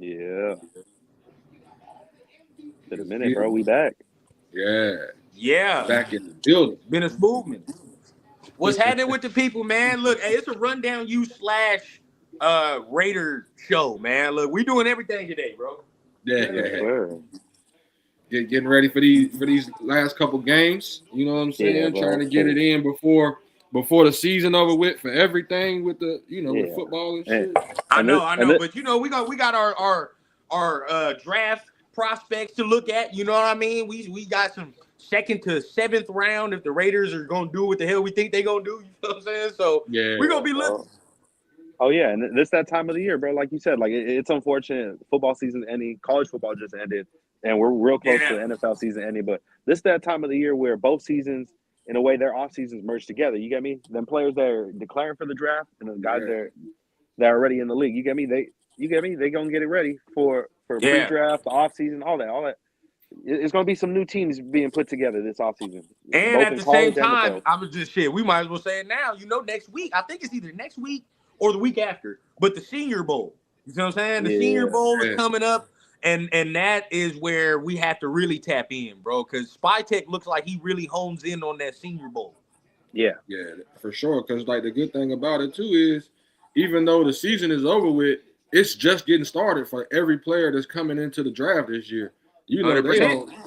Yeah. Been a minute, bro. We back. Yeah. Yeah. Back in the building. Been a movement. What's happening with the people, man? Look, hey, it's a rundown you / Raider show, man. Look, we doing everything today, bro. Yeah. Sure. Getting ready for these last couple games. You know what I'm saying? Yeah, bro. Trying to get it in before the season over with for everything with the with football and shit. I know, but we got our draft prospects to look at. You know what I mean? We got some 2nd to 7th round if the Raiders are gonna do what the hell we think they're gonna do. You know what I'm saying? So we're gonna be looking. Oh yeah, and this that time of the year, bro. Like you said, like it's unfortunate. Football season ending, college football just ended, and we're real close to the NFL season ending. But this that time of the year where both seasons, in a way, their off seasons merge together. You get me? Them players that are declaring for the draft, and the guys that are already in the league. You get me? They gonna get it ready for pre-draft, off season, all that. It's gonna be some new teams being put together this off season. And at the same time, I was just shit. We might as well say it now. Next week. I think it's either next week or the week after. But the Senior Bowl. You know what I'm saying? The Senior Bowl is coming up. And that is where we have to really tap in, bro. Because Spytech looks like he really hones in on that Senior Bowl. Yeah, for sure. Because like the good thing about it too is, even though the season is over with, it's just getting started for every player that's coming into the draft this year. You know,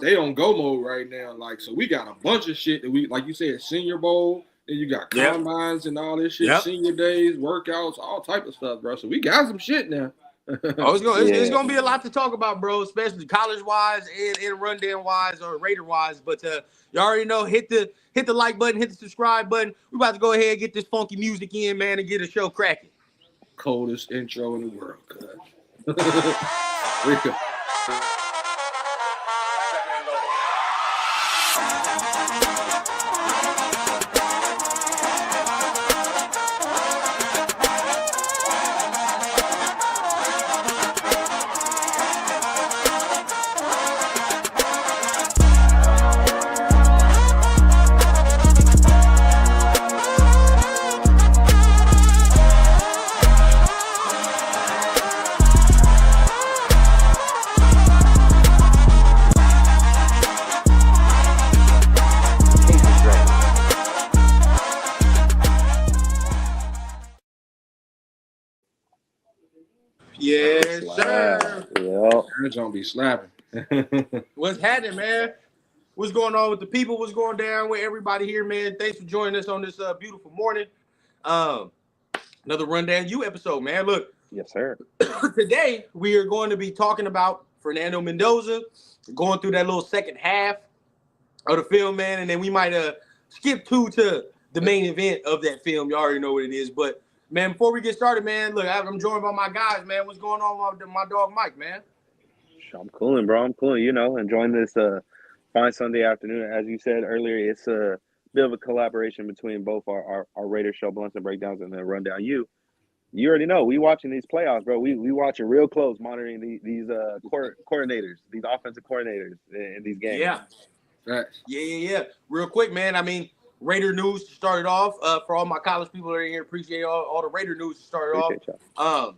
they on go mode right now. Like, so we got a bunch of shit that we, like you said, Senior Bowl, and you got combines and all this shit, senior days, workouts, all type of stuff, bro. So we got some shit now. It's gonna be a lot to talk about, bro, especially college wise and rundown wise or Raider wise. But you already know, hit the like button, hit the subscribe button. We about to go ahead and get this funky music in, man, and get a show cracking. Coldest intro in the world, Yes, sir. Yeah. It's gonna be slapping. What's happening, man? What's going on with the people? What's going down with everybody here, man? Thanks for joining us on this beautiful morning. Another Rundown U episode, man. Look. Yes, sir. Today, we are going to be talking about Fernando Mendoza, going through that little second half of the film, man, and then we might skip to the main event of that film. You already know what it is, but man, before we get started, man, look, I'm joined by my guys, man. What's going on with my dog Mike, man? I'm cooling, bro. I'm cooling. You know, enjoying this fine Sunday afternoon. As you said earlier, it's a bit of a collaboration between both our Raider show, Blunts and Breakdowns, and then Rundown U. You already know, we watching these playoffs, bro. We watching real close, monitoring these coordinators, these offensive coordinators in these games. Yeah. Real quick, man. I mean, Raider news started off for all my college people that are here. Appreciate all the Raider news started off.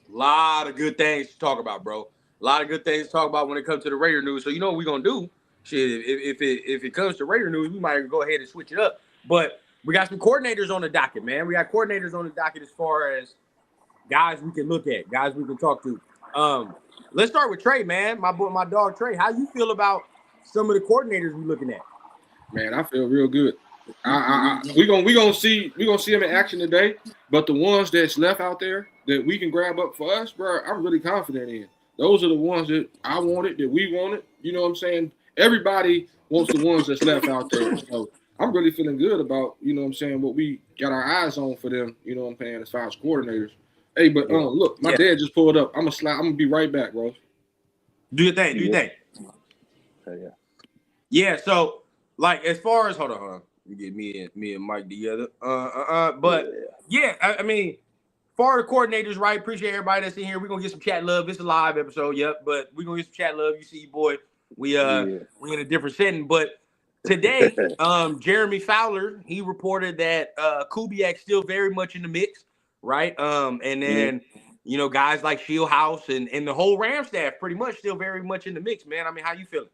Lot of good things to talk about, bro. A lot of good things to talk about when it comes to the Raider news. So you know what we're gonna do? Shit, if it comes to Raider news, we might go ahead and switch it up. But we got some coordinators on the docket, man. We got coordinators on the docket as far as guys we can look at, guys we can talk to. Let's start with Trey, man. My dog Trey. How you feel about some of the coordinators we're looking at? Man, I feel real good. We gonna see them in action today. But the ones that's left out there that we can grab up for us, bro, I'm really confident in. Those are the ones that I wanted, that we wanted. You know what I'm saying? Everybody wants the ones that's left out there. So I'm really feeling good about, you know what I'm saying, what we got our eyes on for them, you know what I'm saying, as far as coordinators. Hey, but look, my dad just pulled up. I'm gonna be right back, bro. Do your thing. Yeah, so like as far as hold on. You get me and Mike together. But I mean, for the coordinators, right? Appreciate everybody that's in here. We're gonna get some chat love. It's a live episode, but we're gonna get some chat love. You see, boy, we in a different setting. But today, Jeremy Fowler, he reported that Kubiak's still very much in the mix, right? And then you know, guys like Shieldhouse and the whole Ram staff pretty much still very much in the mix, man. I mean, how you feeling?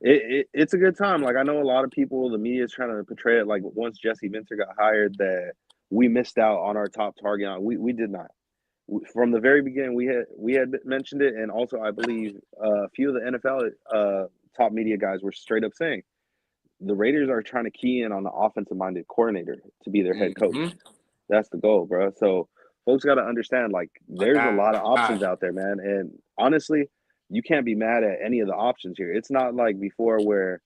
It's a good time. Like I know a lot of people, the media is trying to portray it like once Jesse Minter got hired that we missed out on our top target. We did not. From the very beginning, we had mentioned it, and also I believe a few of the NFL top media guys were straight up saying the Raiders are trying to key in on the offensive minded coordinator to be their head coach. That's the goal, bro. So folks got to understand, like, there's a lot of options out there, man. And honestly, you can't be mad at any of the options here. It's not like before where,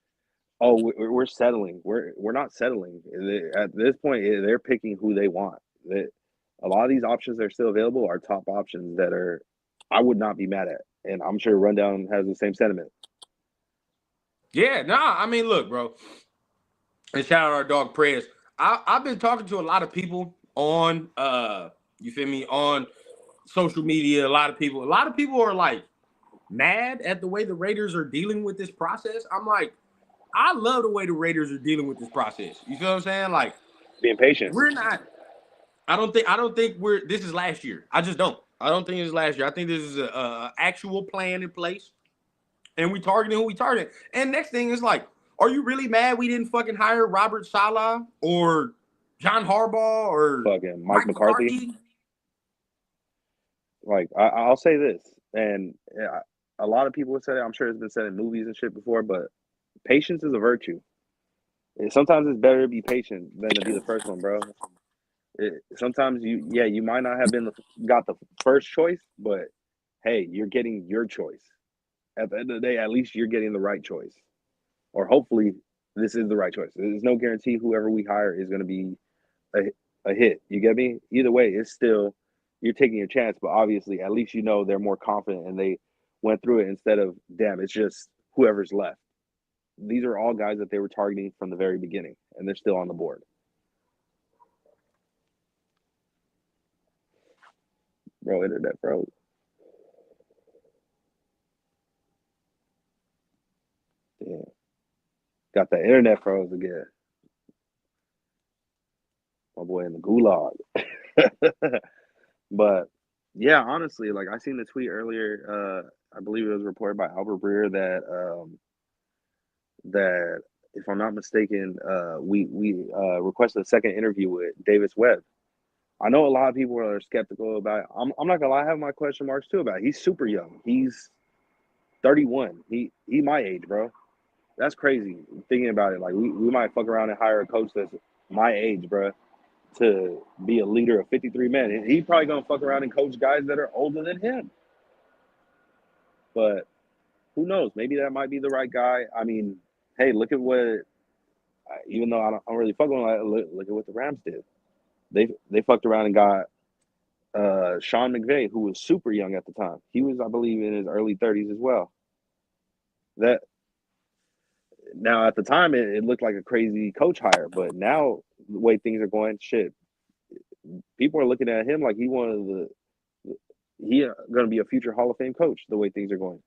oh, we're settling. We're not settling. At this point, they're picking who they want. A lot of these options that are still available are top options that are I would not be mad at. And I'm sure Rundown has the same sentiment. Yeah, nah, I mean, look, bro. And shout out our dog Prayers. I've been talking to a lot of people on you feel me, on social media. A lot of people are like mad at the way the Raiders are dealing with this process. I'm like, I love the way the Raiders are dealing with this process. You feel what I'm saying? Like being patient. We're not. I don't think this is last year. I just don't. I don't think it's last year. I think this is a actual plan in place. And we targeting who we targeting. And next thing is like, are you really mad we didn't fucking hire Robert Saleh or John Harbaugh or fucking Mike McCarthy? Like, I'll say this, and a lot of people have said it. I'm sure it's been said in movies and shit before, but patience is a virtue. Sometimes it's better to be patient than to be the first one, bro. Sometimes you might not have got the first choice, but hey, you're getting your choice. At the end of the day, at least you're getting the right choice. Or hopefully this is the right choice. There's no guarantee whoever we hire is going to be a hit. You get me? Either way, it's still, you're taking a chance, but obviously at least you know they're more confident and they went through it instead of, damn, it's just whoever's left. These are all guys that they were targeting from the very beginning, and they're still on the board. Bro, internet froze. Damn. Got the internet froze again. My boy in the gulag. But yeah, honestly, like I seen the tweet earlier. I believe it was reported by Albert Breer that if I'm not mistaken, we requested a second interview with Davis Webb. I know a lot of people are skeptical about it. I'm not gonna lie, I have my question marks too about it. He's super young. He's 31. He my age, bro. That's crazy thinking about it. Like we might fuck around and hire a coach that's my age, bro, to be a leader of 53 men. And he probably gonna fuck around and coach guys that are older than him. But who knows? Maybe that might be the right guy. I mean, hey, look at what. Even though I don't really fuck with him, look at what the Rams did. They fucked around and got Sean McVay, who was super young at the time. He was, I believe, in his early 30s as well. That now at the time it looked like a crazy coach hire, but now the way things are going, shit, people are looking at him like he going to be a future Hall of Fame coach. The way things are going.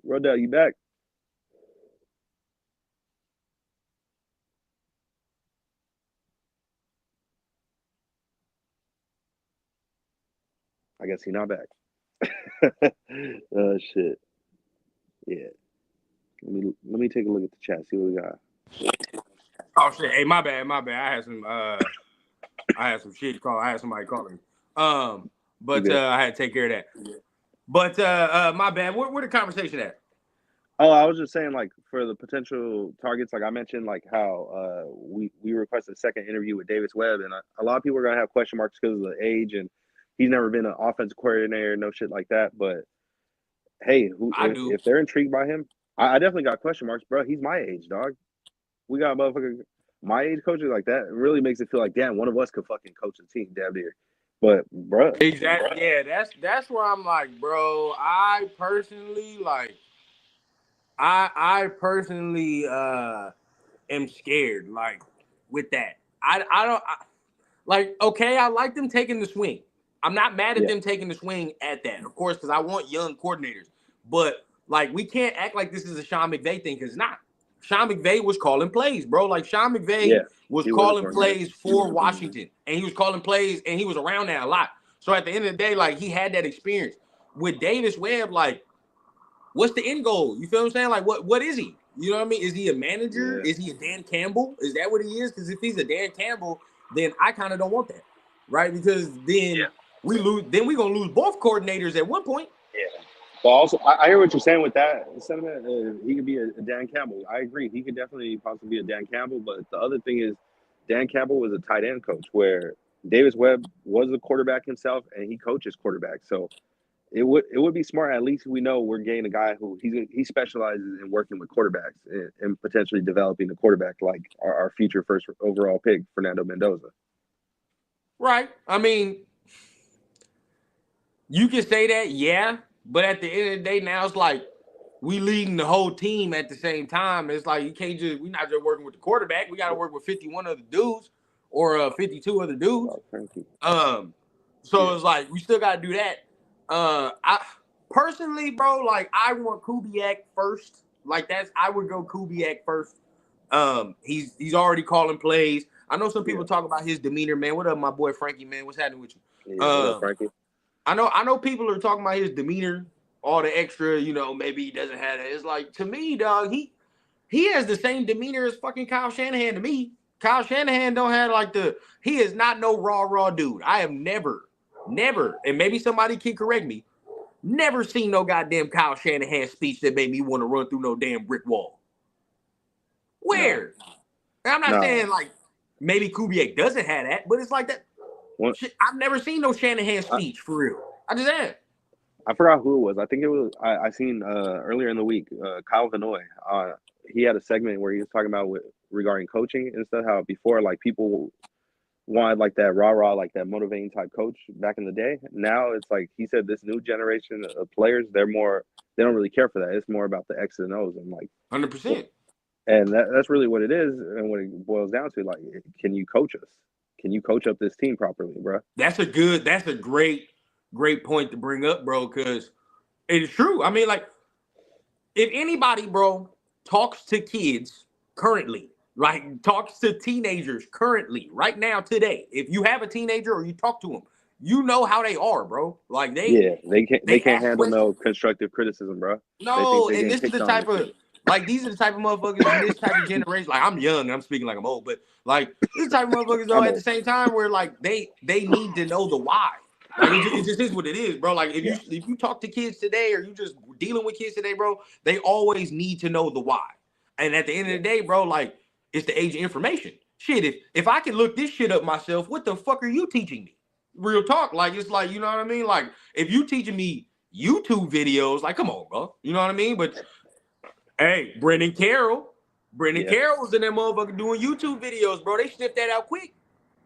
Rodell, you back? I guess he's not back. Oh shit. Yeah. Let me take a look at the chat. See what we got. Oh shit! Hey, my bad. I had some shit call. I had somebody calling me. But I had to take care of that. But my bad. Where the conversation at? Oh, I was just saying, like, for the potential targets, like I mentioned, like how we requested a second interview with Davis Webb, and a lot of people are gonna have question marks because of the age, and he's never been an offensive coordinator, no shit like that. But hey, if they're intrigued by him, I definitely got question marks, bro. He's my age, dog. We got motherfucker my age coaches like that. It really makes it feel like, damn, one of us could fucking coach the team, damn near. But bro, exactly, bro. Yeah, that's where I'm like, bro. I personally am scared, like, with that. Okay, I like them taking the swing. I'm not mad at them taking the swing at that, of course, because I want young coordinators. But, like, we can't act like this is a Sean McVay thing, because it's not. Sean McVay was calling plays, bro. Like Sean McVay was calling plays for Washington, and he was calling plays, and he was around there a lot. So at the end of the day, like he had that experience with Davis Webb. Like, what's the end goal? You feel what I'm saying? Like, what is he? You know what I mean? Is he a manager? Is he a Dan Campbell? Is that what he is? Because if he's a Dan Campbell, then I kind of don't want that, right? Because then we lose. Then we're gonna lose both coordinators at one point. Yeah. But also, I hear what you're saying with that sentiment. He could be a Dan Campbell. I agree. He could definitely possibly be a Dan Campbell. But the other thing is, Dan Campbell was a tight end coach, where Davis Webb was a quarterback himself, and he coaches quarterbacks. So it would be smart. At least we know we're getting a guy who he specializes in working with quarterbacks and potentially developing a quarterback like our future first overall pick, Fernando Mendoza. Right. I mean, you can say that, yeah. But at the end of the day, now it's like we leading the whole we're at the same time. It's like we're not just working with the quarterback. We got to work with 51 other dudes or 52 other dudes. So it's like we still got to do that. I personally, bro, like I want Kubiak first. Like I would go Kubiak first. He's already calling plays. I know some people talk about his demeanor, man. What up, my boy Frankie, man? What's happening with you? What up, Frankie? I know people are talking about his demeanor, all the extra, maybe he doesn't have that. It's like, to me, dog, he has the same demeanor as fucking Kyle Shanahan to me. Kyle Shanahan don't have he is not no raw dude. I have never, and maybe somebody can correct me, never seen no goddamn Kyle Shanahan speech that made me want to run through no damn brick wall. Where? No. I'm not saying like maybe Kubiak doesn't have that, but it's like that. What? I've never seen no Shanahan speech for real. I just had. I forgot who it was. I think it was I seen earlier in the week, Kyle Vanoy. He had a segment where he was talking about regarding coaching and stuff. How before, like, people wanted like that rah like that motivating type coach back in the day. Now it's like he said, this new generation of players, they don't really care for that. It's more about the X's and O's and like 100%. And that's really what it is. And what it boils down to, like, can you coach us? Can you coach up this team properly, bro? That's a great point to bring up, bro, because it is true. I mean, like, if anybody, bro, talks to kids currently, like talks to teenagers currently, right now, today, if you have a teenager or you talk to them, you know how they are, bro. Like they can't handle no constructive criticism, bro. No, and this is the type of these are the type of motherfuckers in this type of generation. Like, I'm young and I'm speaking like I'm old, but like this type of motherfuckers though at the same time where like they need to know the why. Like it just is what it is, bro. Like if you talk to kids today or you just dealing with kids today, bro, they always need to know the why. And at the end of the day, bro, like it's the age of information. Shit, if I can look this shit up myself, what the fuck are you teaching me? Real talk. Like it's like, you know what I mean? Like if you teaching me YouTube videos, like come on, bro. You know what I mean? But hey, Brendan Carroll was in that motherfucker doing YouTube videos, bro. They sniffed that out quick.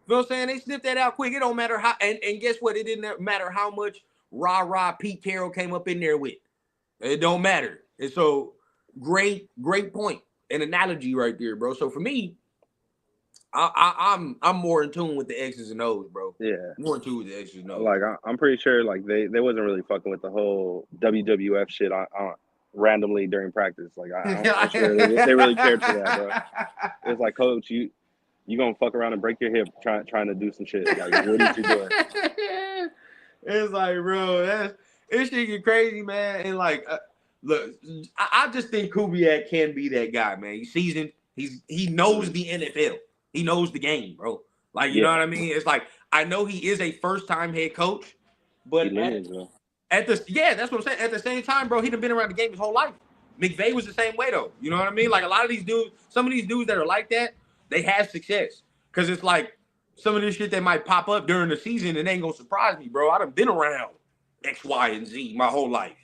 You know what I'm saying? They sniffed that out quick. It don't matter how, and guess what? It didn't matter how much rah Pete Carroll came up in there with. It don't matter. And so, great point, an analogy right there, bro. So for me, I'm more in tune with the X's and O's, bro. Yeah, more in tune with the X's and O's. Like I'm pretty sure, like they wasn't really fucking with the whole WWF shit on randomly during practice. Like I'm sure they really cared for that, bro. It's like, coach, you gonna fuck around and break your hip trying to do some shit. Like, what are you doing? It's like, bro, this shit get crazy, man. And like, look, I just think Kubiak can be that guy, man. He's seasoned. He knows the NFL. He knows the game, bro. Like, you know what I mean? It's like, I know he is a first-time head coach, but that's what I'm saying. At the same time, bro, he done been around the game his whole life. McVay was the same way, though. You know what I mean? Like, a lot of these dudes, some of these dudes that are like that, they have success. Because it's like some of this shit that might pop up during the season and ain't going to surprise me, bro. I done been around X, Y, and Z my whole life.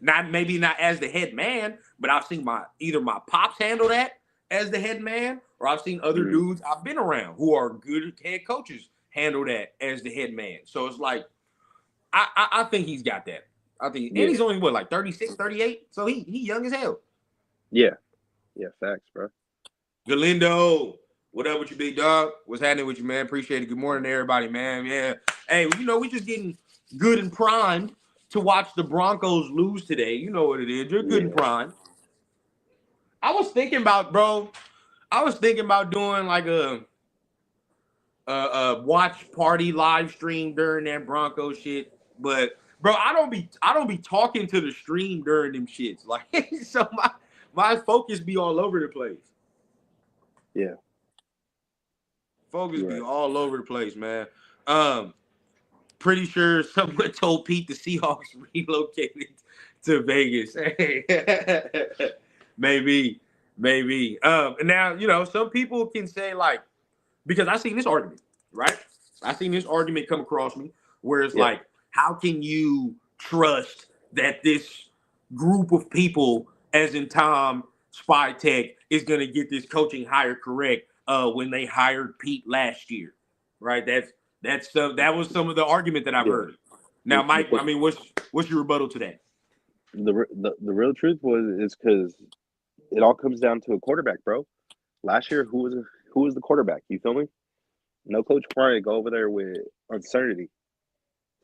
Maybe not as the head man, but I've seen either my pops handle that as the head man, or I've seen other dudes I've been around who are good head coaches handle that as the head man. So it's like, I think he's got that. I think, and he's only like 36, 38, so he young as hell. Yeah, facts, bro. Galindo, what up with you, big dog? What's happening with you, man? Appreciate it. Good morning to everybody, man. Yeah. Hey, we just getting good and primed to watch the Broncos lose today. You know what it is. You're good and primed. I was thinking about, bro. I was thinking about doing like a watch party live stream during that Bronco shit, but bro, I don't be talking to the stream during them shits. Like, so my focus be all over the place. Yeah. Focus You're be right. all over the place, man. Pretty sure someone told Pete the Seahawks relocated to Vegas. maybe. And now, you know, some people can say, like, because I seen this argument, right? I seen this argument come across me where it's like, how can you trust that this group of people, as in Tom Spy Tech, is going to get this coaching hire correct when they hired Pete last year, right? That was some of the argument that I've heard. Now, Mike, I mean, what's your rebuttal to that? The real truth is because it all comes down to a quarterback, bro. Last year, who was the quarterback? You feel me? No Coach Bryant go over there with uncertainty.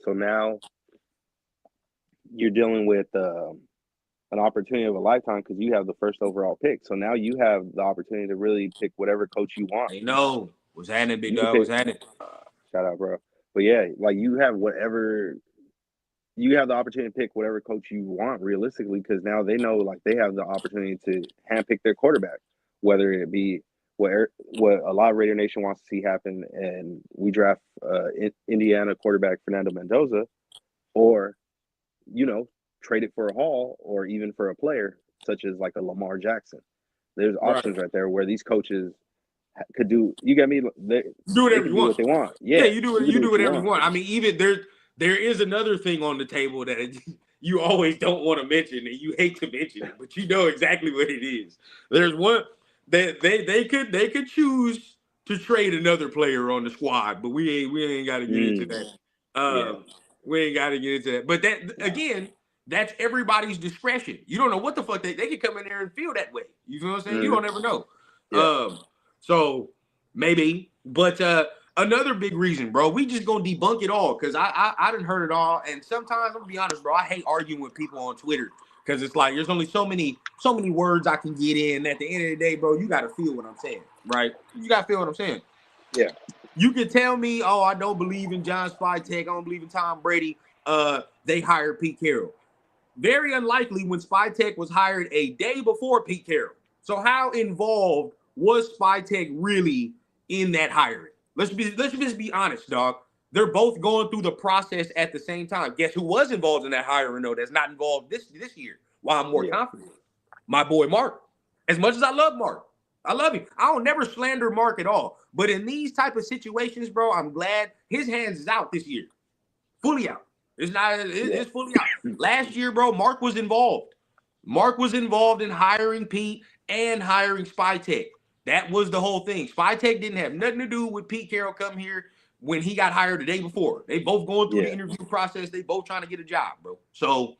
So now you're dealing with an opportunity of a lifetime because you have the first overall pick. So now you have the opportunity to really pick whatever coach you want. I know. What's happening, big dog? What's happening? Shout out, bro. But yeah, like you have the opportunity to pick whatever coach you want realistically because now they know like they have the opportunity to handpick their quarterback, whether it be what a lot of Raider Nation wants to see happen, and we draft Indiana quarterback Fernando Mendoza, or trade it for a haul or even for a player such as like a Lamar Jackson. There's options right there where these coaches could do. You get me? They do whatever you want. What they want. Yeah, you do whatever you want. I mean, even there is another thing on the table that you always don't want to mention and you hate to mention it, but you know exactly what it is. There's one that they could choose to trade another player on the squad, but we ain't got to get into that. We ain't got to get into that. But that again, that's everybody's discretion. You don't know what the fuck they could come in there and feel that way. You know what I'm saying? You don't ever know. Yeah. So maybe, but another big reason, bro, we just gonna debunk it all because I didn't heard it all, and sometimes I'm gonna be honest, bro, I hate arguing with people on Twitter because it's like there's only so many words I can get in. At the end of the day, bro, you gotta feel what I'm saying, right? You gotta feel what I'm saying. Yeah. You can tell me, oh, I don't believe in John Spytek, I don't believe in Tom Brady. They hired Pete Carroll. Very unlikely when Spytek was hired a day before Pete Carroll. So how involved was Spytek really in that hiring? Let's just be honest, dog. They're both going through the process at the same time. Guess who was involved in that hiring, though, that's not involved this year? Why I'm more confident. My boy Mark. As much as I love Mark, I love him. I don't never slander Mark at all. But in these type of situations, bro, I'm glad his hands is out this year. Fully out. It's fully out. Last year, bro, Mark was involved. Mark was involved in hiring Pete and hiring Spytek. That was the whole thing. Spytek didn't have nothing to do with Pete Carroll come here when he got hired the day before. They both going through the interview process. They both trying to get a job, bro. So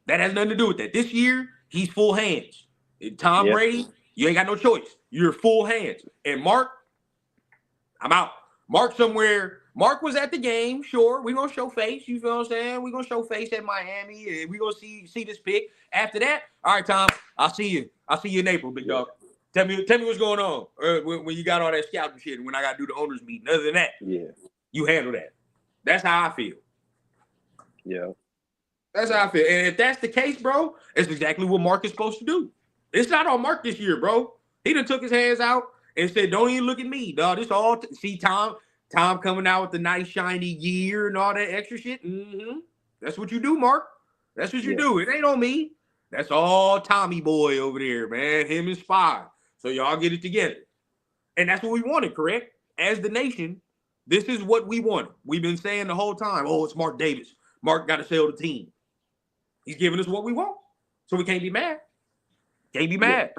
that has nothing to do with that. This year, he's full hands. Tom Brady, you ain't got no choice. You're full hands. And Mark, I'm out. Mark somewhere. Mark was at the game, sure. We're going to show face. You feel what I'm saying? We're going to show face at Miami. And we're going to see this pick. After that, all right, Tom, I'll see you. I'll see you in April, big dog. Tell me what's going on when you got all that scouting shit and when I got to do the owners meeting. Other than that, you handle that. That's how I feel. Yeah. That's how I feel. And if that's the case, bro, it's exactly what Mark is supposed to do. It's not on Mark this year, bro. He done took his hands out and said, don't even look at me, dog. This all see Tom coming out with the nice shiny gear and all that extra shit. Mm-hmm. That's what you do, Mark. That's what you do. It ain't on me. That's all Tommy boy over there, man. Him and Spy. So y'all get it together. And that's what we wanted, correct? As the nation, this is what we wanted. We've been saying the whole time, oh, it's Mark Davis. Mark got to sell the team. He's giving us what we want. So we can't be mad. Can't be mad.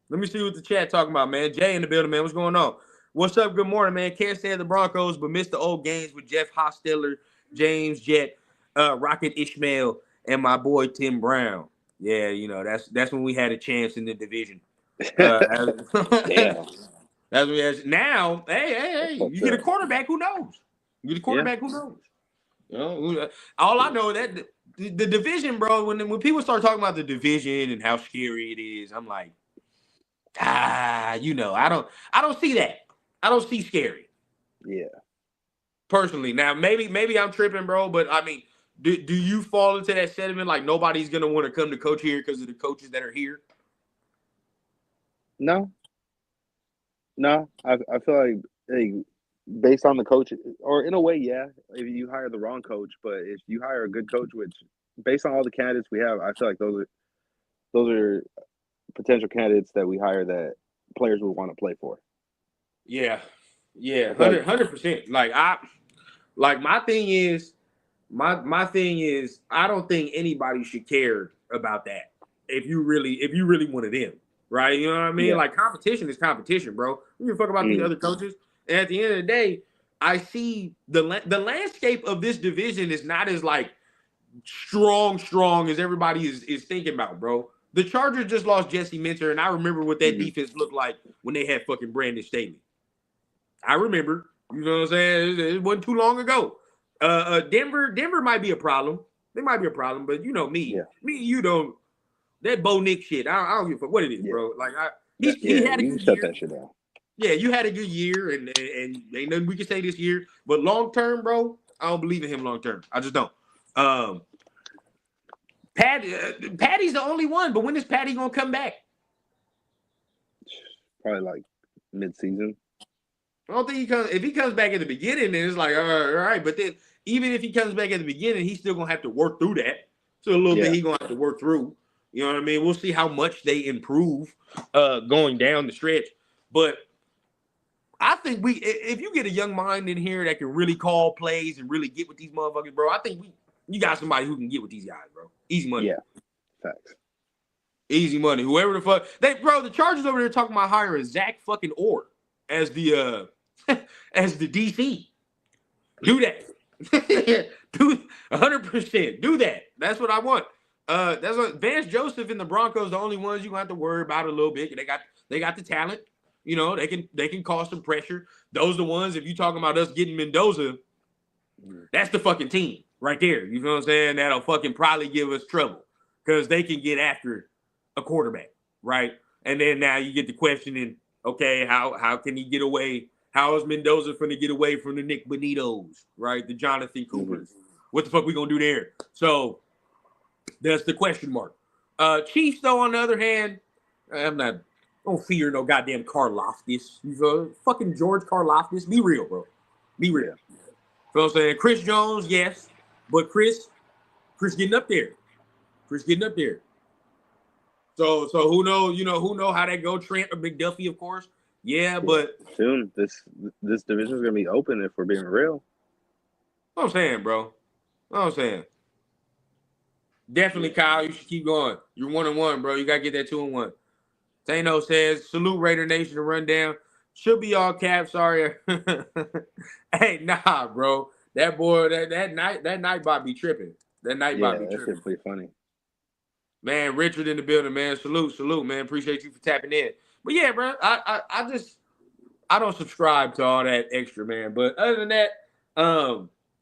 Let me see what the chat talking about, man. Jay in the building, man. What's going on? What's up? Good morning, man. Can't stand the Broncos, but missed the old games with Jeff Hostetler, James Jett, Rocket Ishmael, and my boy Tim Brown. Yeah, you know, that's when we had a chance in the division. Damn. That's what we had. Now, hey, you get a quarterback, who knows? You get a quarterback, who knows? You know, all I know that the division, bro. When people start talking about the division and how scary it is, I'm like, I don't see that. I don't see scary. Yeah. Personally, now maybe I'm tripping, bro. But I mean, do you fall into that sentiment like nobody's gonna want to come to coach here because of the coaches that are here? No. I feel like based on the coach, or in a way, yeah. If you hire the wrong coach, but if you hire a good coach, which based on all the candidates we have, I feel like those are potential candidates that we hire that players would want to play for. Yeah, 100%. Like my thing is, my thing is, I don't think anybody should care about that. If you really wanted them, right? You know what I mean? Yeah. Like competition is competition, bro. We give a fuck about these other coaches. And at the end of the day, I see the landscape of this division is not as like strong as everybody is thinking about, bro. The Chargers just lost Jesse Minter, and I remember what that defense looked like when they had fucking Brandon Staley. I remember, you know what I'm saying? It wasn't too long ago. Denver might be a problem. They might be a problem, but you know me, you don't. That Bo Nick shit, I don't give a fuck what it is, bro. Like he had a good shut year. that shit down. Yeah, you had a good year, and ain't nothing we can say this year. But long term, bro, I don't believe in him long term. I just don't. Patty's the only one, but when is Patty gonna come back? Probably like mid-season. I don't think he comes. If he comes back at the beginning, then it's like all right. But then even if he comes back at the beginning, he's still gonna have to work through that. So a little bit he's gonna have to work through. You know what I mean? We'll see how much they improve going down the stretch. But I think if you get a young mind in here that can really call plays and really get with these motherfuckers, bro, I think you got somebody who can get with these guys, bro. Easy money. Yeah, facts. Easy money. Whoever the fuck the Chargers over there talking about hiring Zach fucking Orr as the as the DC. Do that. Do 100%. Do that. That's what I want. That's what Vance Joseph and the Broncos, the only ones you gonna have to worry about a little bit. They got the talent. You know, they can cause some pressure. Those are the ones, if you talking about us getting Mendoza, that's the fucking team right there. You know what I'm saying? That'll fucking probably give us trouble because they can get after a quarterback, right? And then now you get the questioning, okay, how can he get away? How is Mendoza going to get away from the Nick Bonitos, right? The Jonathan Coopers. What the fuck we going to do there? So that's the question mark. Chiefs, though, on the other hand, I don't fear no goddamn Karlaftis. He's fucking George Karlaftis. Be real, bro. Be real. You know what I'm saying? Chris Jones, yes. But Chris getting up there. So who knows? Who know how that go? Trent or McDuffie, of course. Yeah, but soon this division is gonna be open if we're being real. What I'm saying, bro. What I'm saying. Definitely, Kyle. You should keep going. You're 1-1, bro. You gotta get that 2-1. Thanos says, "Salute Raider Nation to run down. Should be all caps. Sorry." Hey, nah, bro. That boy, that night bot be tripping. That night bot be tripping. That's pretty funny. Man, Richard in the building, man. Salute, man. Appreciate you for tapping in. But yeah, bro, I don't subscribe to all that extra, man. But other than that,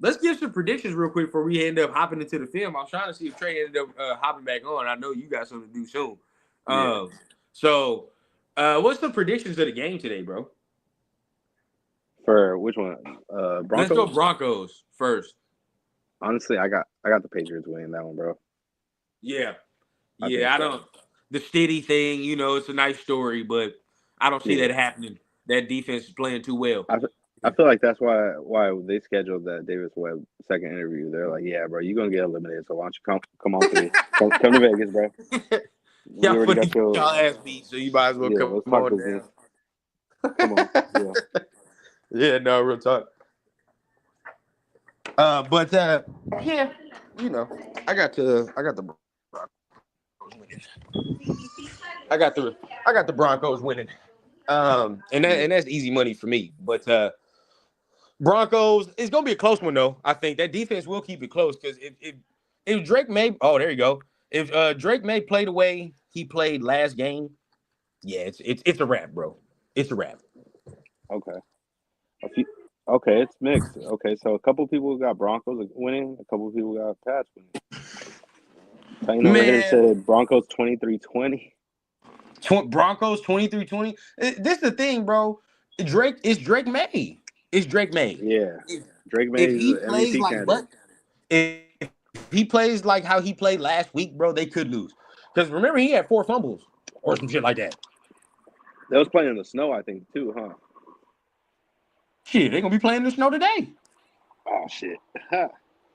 let's give some predictions real quick before we end up hopping into the film. I was trying to see if Trey ended up hopping back on. I know you got something to do soon. So what's the predictions of the game today, bro? For which one? Broncos? Let's go Broncos first. Honestly, I got the Patriots winning that one, bro. Yeah. I don't. The steady thing, it's a nice story, but I don't see that happening. That defense is playing too well. I feel like that's why they scheduled that Davis Webb second interview. They're like, yeah, bro, you're gonna get eliminated, so why don't you come on to me? come to Vegas, bro. Y'all ass beat, so you might as well come on down. Come on, yeah, no, real talk. But yeah, I got the. I got the Broncos winning. And that's easy money for me. But Broncos, it's gonna be a close one though. I think that defense will keep it close because if Drake May, there you go. If Drake May played the way he played last game, yeah, it's a wrap, bro. It's a wrap. Okay. Okay, it's mixed. Okay, so a couple people got Broncos winning, a couple people got Pats winning. Playing over here Man, said Broncos 23-20. Broncos 23-20. This is the thing, bro. Drake May. It's Drake May. Yeah. Drake If May is he an plays MVP like candidate. if he plays like how he played last week, bro, they could lose. Because remember, he had 4 fumbles or some shit like that. They was playing in the snow, I think, too, huh? Shit, they're gonna be playing in the snow today. Oh shit. You know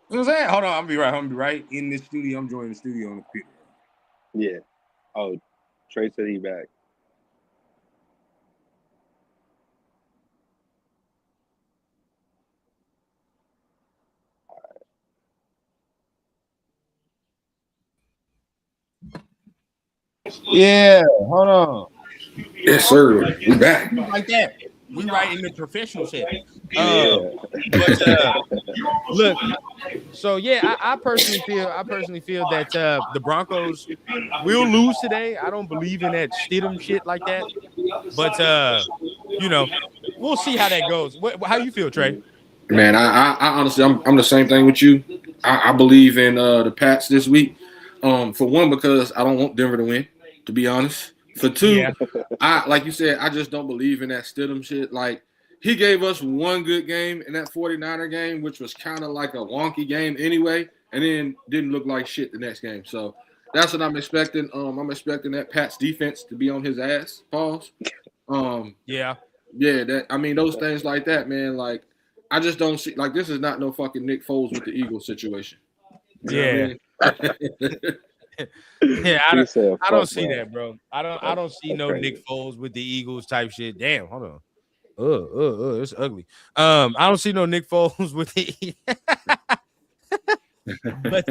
what I'm saying? Hold on, I'm gonna be right in this studio. I'm joining the studio on the computer. Yeah. Oh, Trey said he back. Yeah, hold on. Yes, sir. We back. Like that. We right in the professional setting. Yeah. But look, so yeah, I personally feel that the Broncos will lose today. I don't believe in that Stidham shit like that. But you know, we'll see how that goes. How you feel, Trey? Man, I honestly, I'm the same thing with you. I believe in the Pats this week. For one, because I don't want Denver to win, to be honest. For two, Yeah. I like you said, I just don't believe in that Stidham shit. Like he gave us one good game in that 49er game, which was kind of like a wonky game anyway, and then didn't look like shit the next game. So that's what I'm expecting. I'm expecting that Pats defense to be on his ass. Pause. Yeah. Yeah, that I mean those things like that, man. Like I just don't see like this is not no fucking Nick Foles with the Eagles situation. You know what I mean? Yeah, He said, I don't "Fuck, see bro." that, bro. I don't see That's no crazy. Nick Foles with the Eagles type shit. Damn, hold on. It's ugly. I don't see no Nick Foles with the but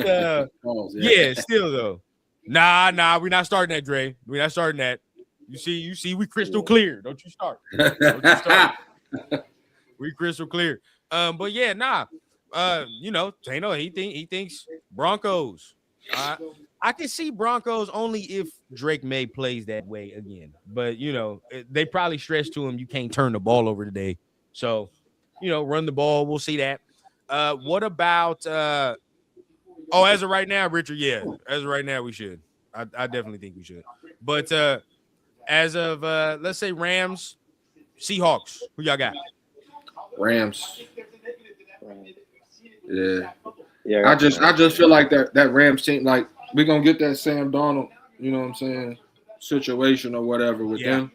Pause, yeah, still though. Nah, we're not starting that, Dre. We're not starting that. You see, we crystal clear. Don't you start. Don't you start. We crystal clear. But yeah, nah. Tano, he thinks Broncos. I can see Broncos only if Drake May plays that way again. But they probably stressed to him you can't turn the ball over today. So, run the ball. We'll see that. What about as of right now, Richard? Yeah, as of right now, we should. I definitely think we should. But as of let's say Rams, Seahawks, who y'all got? Rams. Yeah. Yeah. I just feel like that Rams team, like we're gonna get that Sam Darnold, you know what I'm saying, situation or whatever with them.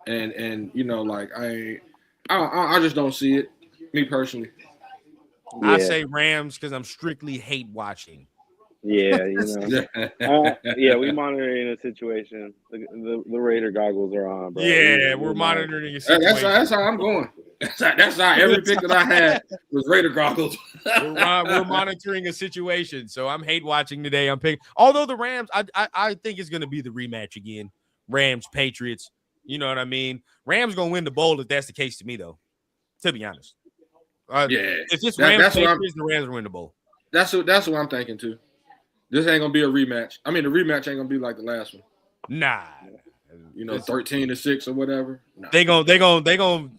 And like I just don't see it, me personally. Yeah. I say Rams because I'm strictly hate watching. Yeah, yeah, we monitoring the situation. The Raider goggles are on, bro. Yeah, we're monitoring the situation. That's how I'm going. That's how every pick that I had was Raider goggles. We're monitoring a situation, so I'm hate watching today. I'm picking. Although the Rams, I think it's going to be the rematch again. Rams Patriots. You know what I mean? Rams gonna win the bowl if that's the case to me, though. To be honest, if it's Rams Patriots, the Rams win the bowl. That's what I'm thinking too. This ain't gonna be a rematch. I mean, the rematch ain't gonna be like the last one. Nah, 13-6 or whatever. Nah. They gonna.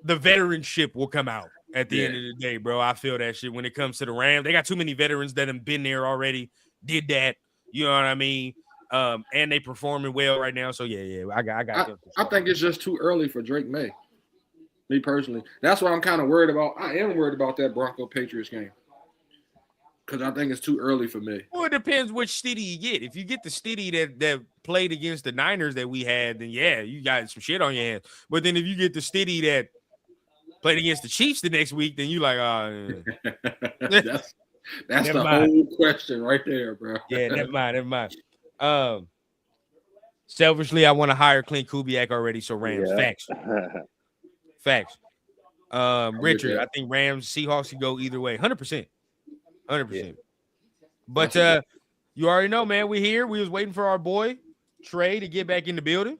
The veteranship will come out at the end of the day, bro. I feel that shit when it comes to the Rams. They got too many veterans that have been there already, did that. You know what I mean? And they performing well right now. So yeah, I got them. Sure. I think it's just too early for Drake May. Me personally, that's what I'm kind of worried about. I am worried about that Bronco Patriots game. Because I think it's too early for me. Well, it depends which Stiddy you get. If you get the Stiddy that played against the Niners that we had, then yeah, you got some shit on your hands. But then if you get the Stiddy that played against the Chiefs the next week, then you like, that's the whole question right there, bro. Yeah, never mind. Selfishly, I want to hire Clint Kubiak already, so Rams. Yeah. Facts. Richard, I think Rams, Seahawks could go either way. 100%. 100%. Yeah. But you already know, man, we here. We was waiting for our boy Trey to get back in the building.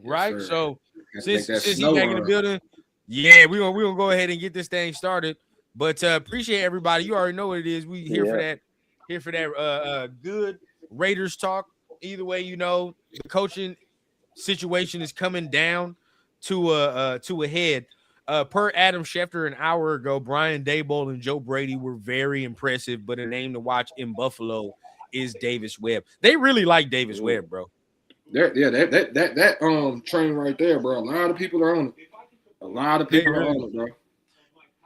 Right? Yes, so since he's back in the building, yeah, we're gonna go ahead and get this thing started. But appreciate everybody. You already know what it is. We here for that. Here for that good Raiders talk. Either way, the coaching situation is coming down to a head. Per Adam Schefter an hour ago, Brian Daboll and Joe Brady were very impressive, but a name to watch in Buffalo is Davis Webb. They really like Davis Webb, bro. That train right there, bro. A lot of people are on it. A lot of people are on it, bro.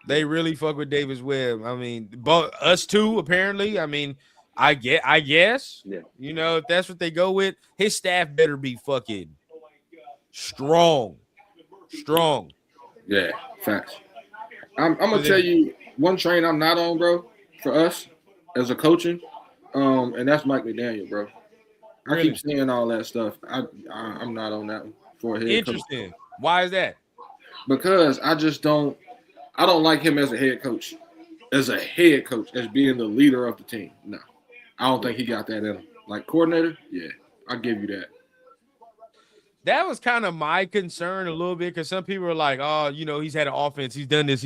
They really fuck with Davis Webb. I mean, but us too, apparently. I mean, I guess. Yeah. You know, if that's what they go with, his staff better be fucking strong. Yeah, facts. I'm gonna tell you one train I'm not on, bro, for us as a coaching, and that's Mike McDaniel, bro. I keep saying all that stuff. I'm not on that one for a head Interesting. coach. Why is that? Because I don't like him as a head coach. As a head coach, as being the leader of the team. No. I don't think he got that in him. Like coordinator, yeah, I'll give you that. That was kind of my concern a little bit because some people are like, oh, you know, he's had an offense. He's done this.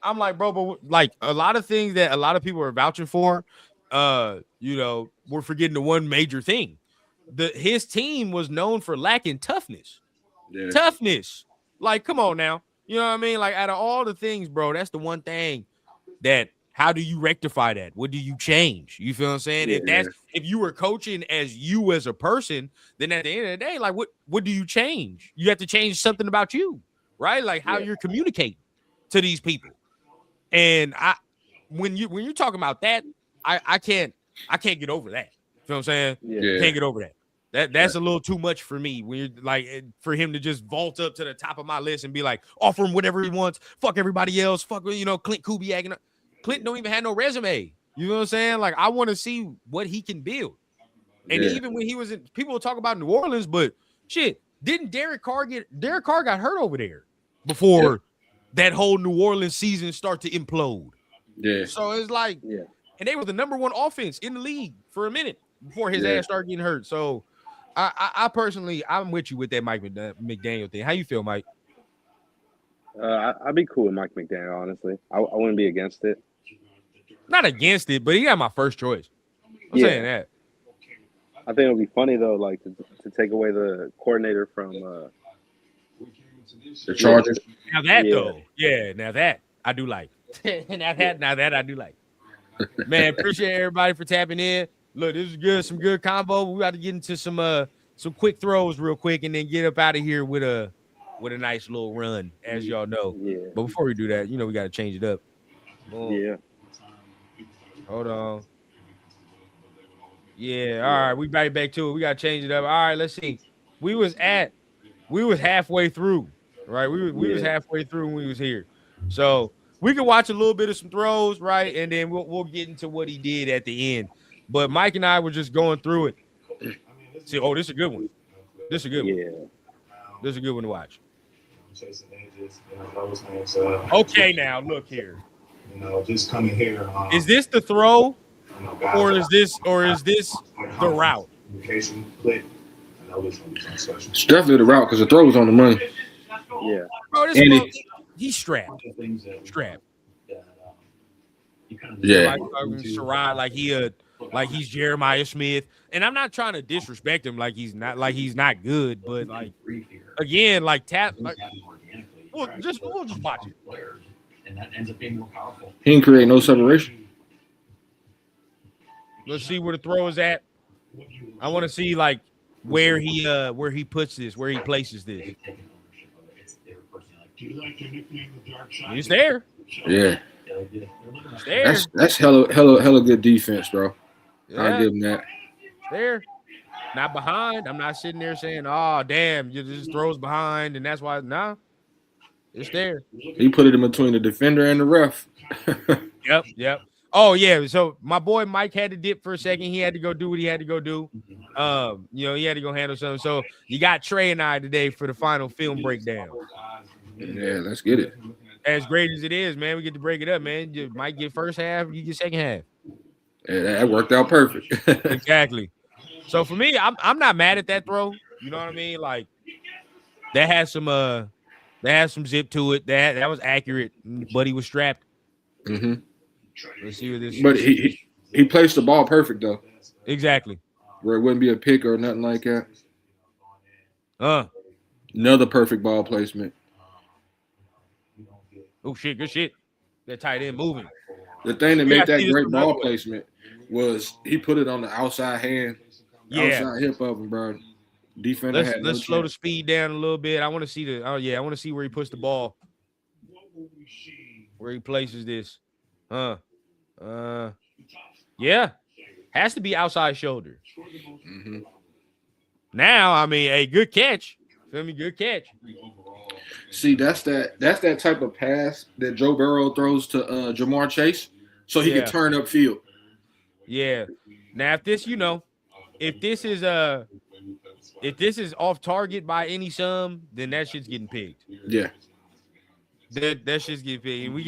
I'm like, bro, but like a lot of things that a lot of people are vouching for, you know, we're forgetting the one major thing. His team was known for lacking toughness. Yeah. Toughness. Like, come on now. You know what I mean? Like, out of all the things, bro, that's the one thing that how do you rectify that? What do you change? You feel what I'm saying? Yeah, if you were coaching as you as a person, then at the end of the day, like what do you change? You have to change something about you, right? Like how you're communicating to these people. And when you're talking about that, I can't get over that. You feel what I'm saying? Yeah. Can't get over that. That's a little too much for me. When you're like for him to just vault up to the top of my list and be like, offer him whatever he wants, fuck everybody else, fuck Clint Kubiak and Clinton don't even have no resume. You know what I'm saying? Like, I want to see what he can build. And even when he was in, people will talk about New Orleans, but shit, didn't Derek Carr got hurt over there before that whole New Orleans season start to implode? Yeah. So it's like, and they were the number one offense in the league for a minute before his ass started getting hurt. So I personally, I'm with you with that Mike McDaniel thing. How you feel, Mike? I'd be cool with Mike McDaniel, honestly. I wouldn't be against it. Not against it, but he got my first choice. I'm saying that. I think it would be funny though, like to take away the coordinator from the Chargers. Now that though, now that I do like. now that I do like. Man, appreciate everybody for tapping in. Look, this is good, some good combo. We got to get into some quick throws real quick, and then get up out of here with a nice little run, as y'all know. Yeah. But before we do that, we got to change it up. Yeah. Hold on. Yeah, all right. We back to it. We got to change it up. All right, let's see. We was halfway through, right? We was halfway through when we was here. So we can watch a little bit of some throws, right? And then we'll get into what he did at the end. But Mike and I were just going through it. See, this is a good one. This is a good one. This is a good one to watch. Okay, now look here. Just coming here. Is this the throw, or is this the route? It's definitely the route because the throw was on the money. Yeah. Bro, he's strapped. Yeah. Like he's Jeremiah Smith, and I'm not trying to disrespect him like he's not good, but like again, like we'll just watch it. And that ends up being more powerful. He didn't create no separation. Let's see where the throw is at. I want to see like where he puts this, where he places this. He's there. Yeah. He's there. That's hella good defense, bro. Yeah. I'll give him that. There. Not behind. I'm not sitting there saying, oh damn, you just throws behind, and that's why it's there. He put it in between the defender and the ref. Yep. Oh yeah. So my boy Mike had to dip for a second. He had to go do what he had to go do. He had to go handle something. So you got Trey and I today for the final film breakdown. Yeah, let's get it. As great as it is, man, we get to break it up, man. You might get first half, you get second half. Yeah, that worked out perfect. Exactly. So for me, I'm not mad at that throw. You know what I mean? Like that has some zip to it. That was accurate, but he was strapped. Mm-hmm. Let's see what this. But he placed the ball perfect though. Exactly. Where it wouldn't be a pick or nothing like that. Another perfect ball placement. Oh shit! Good shit. That tight end moving. The thing that made that great ball placement was he put it on the outside hand, Yeah. outside hip of him, bro. Defender had no Let's slow the chance. speed down a little bit. I want to see the. Oh yeah, I want to see where he puts the ball. Where he places this. Yeah. Has to be outside shoulder. Mm-hmm. Now, I mean, a good catch. Feel me? Good catch. See, that's that type of pass that Joe Burrow throws to Jamar Chase, so he can turn upfield. Yeah. Now, if this, if this is off target by any sum, then that shit's getting picked. Yeah. That shit's getting picked. And we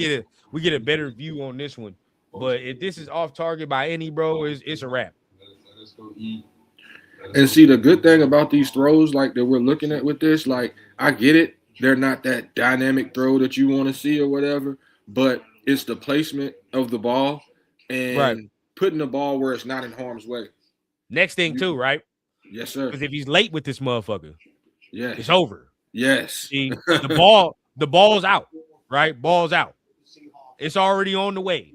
get a better view on this one. But if this is off target by any, bro, it's a wrap. And see, the good thing about these throws, like that we're looking at with this, like I get it. They're not that dynamic throw that you want to see or whatever, but it's the placement of the ball and putting the ball where it's not in harm's way. Next thing too, right? Yes, sir. Because if he's late with this motherfucker, it's over. Yes. See, the ball's out, right? Ball's out. It's already on the way.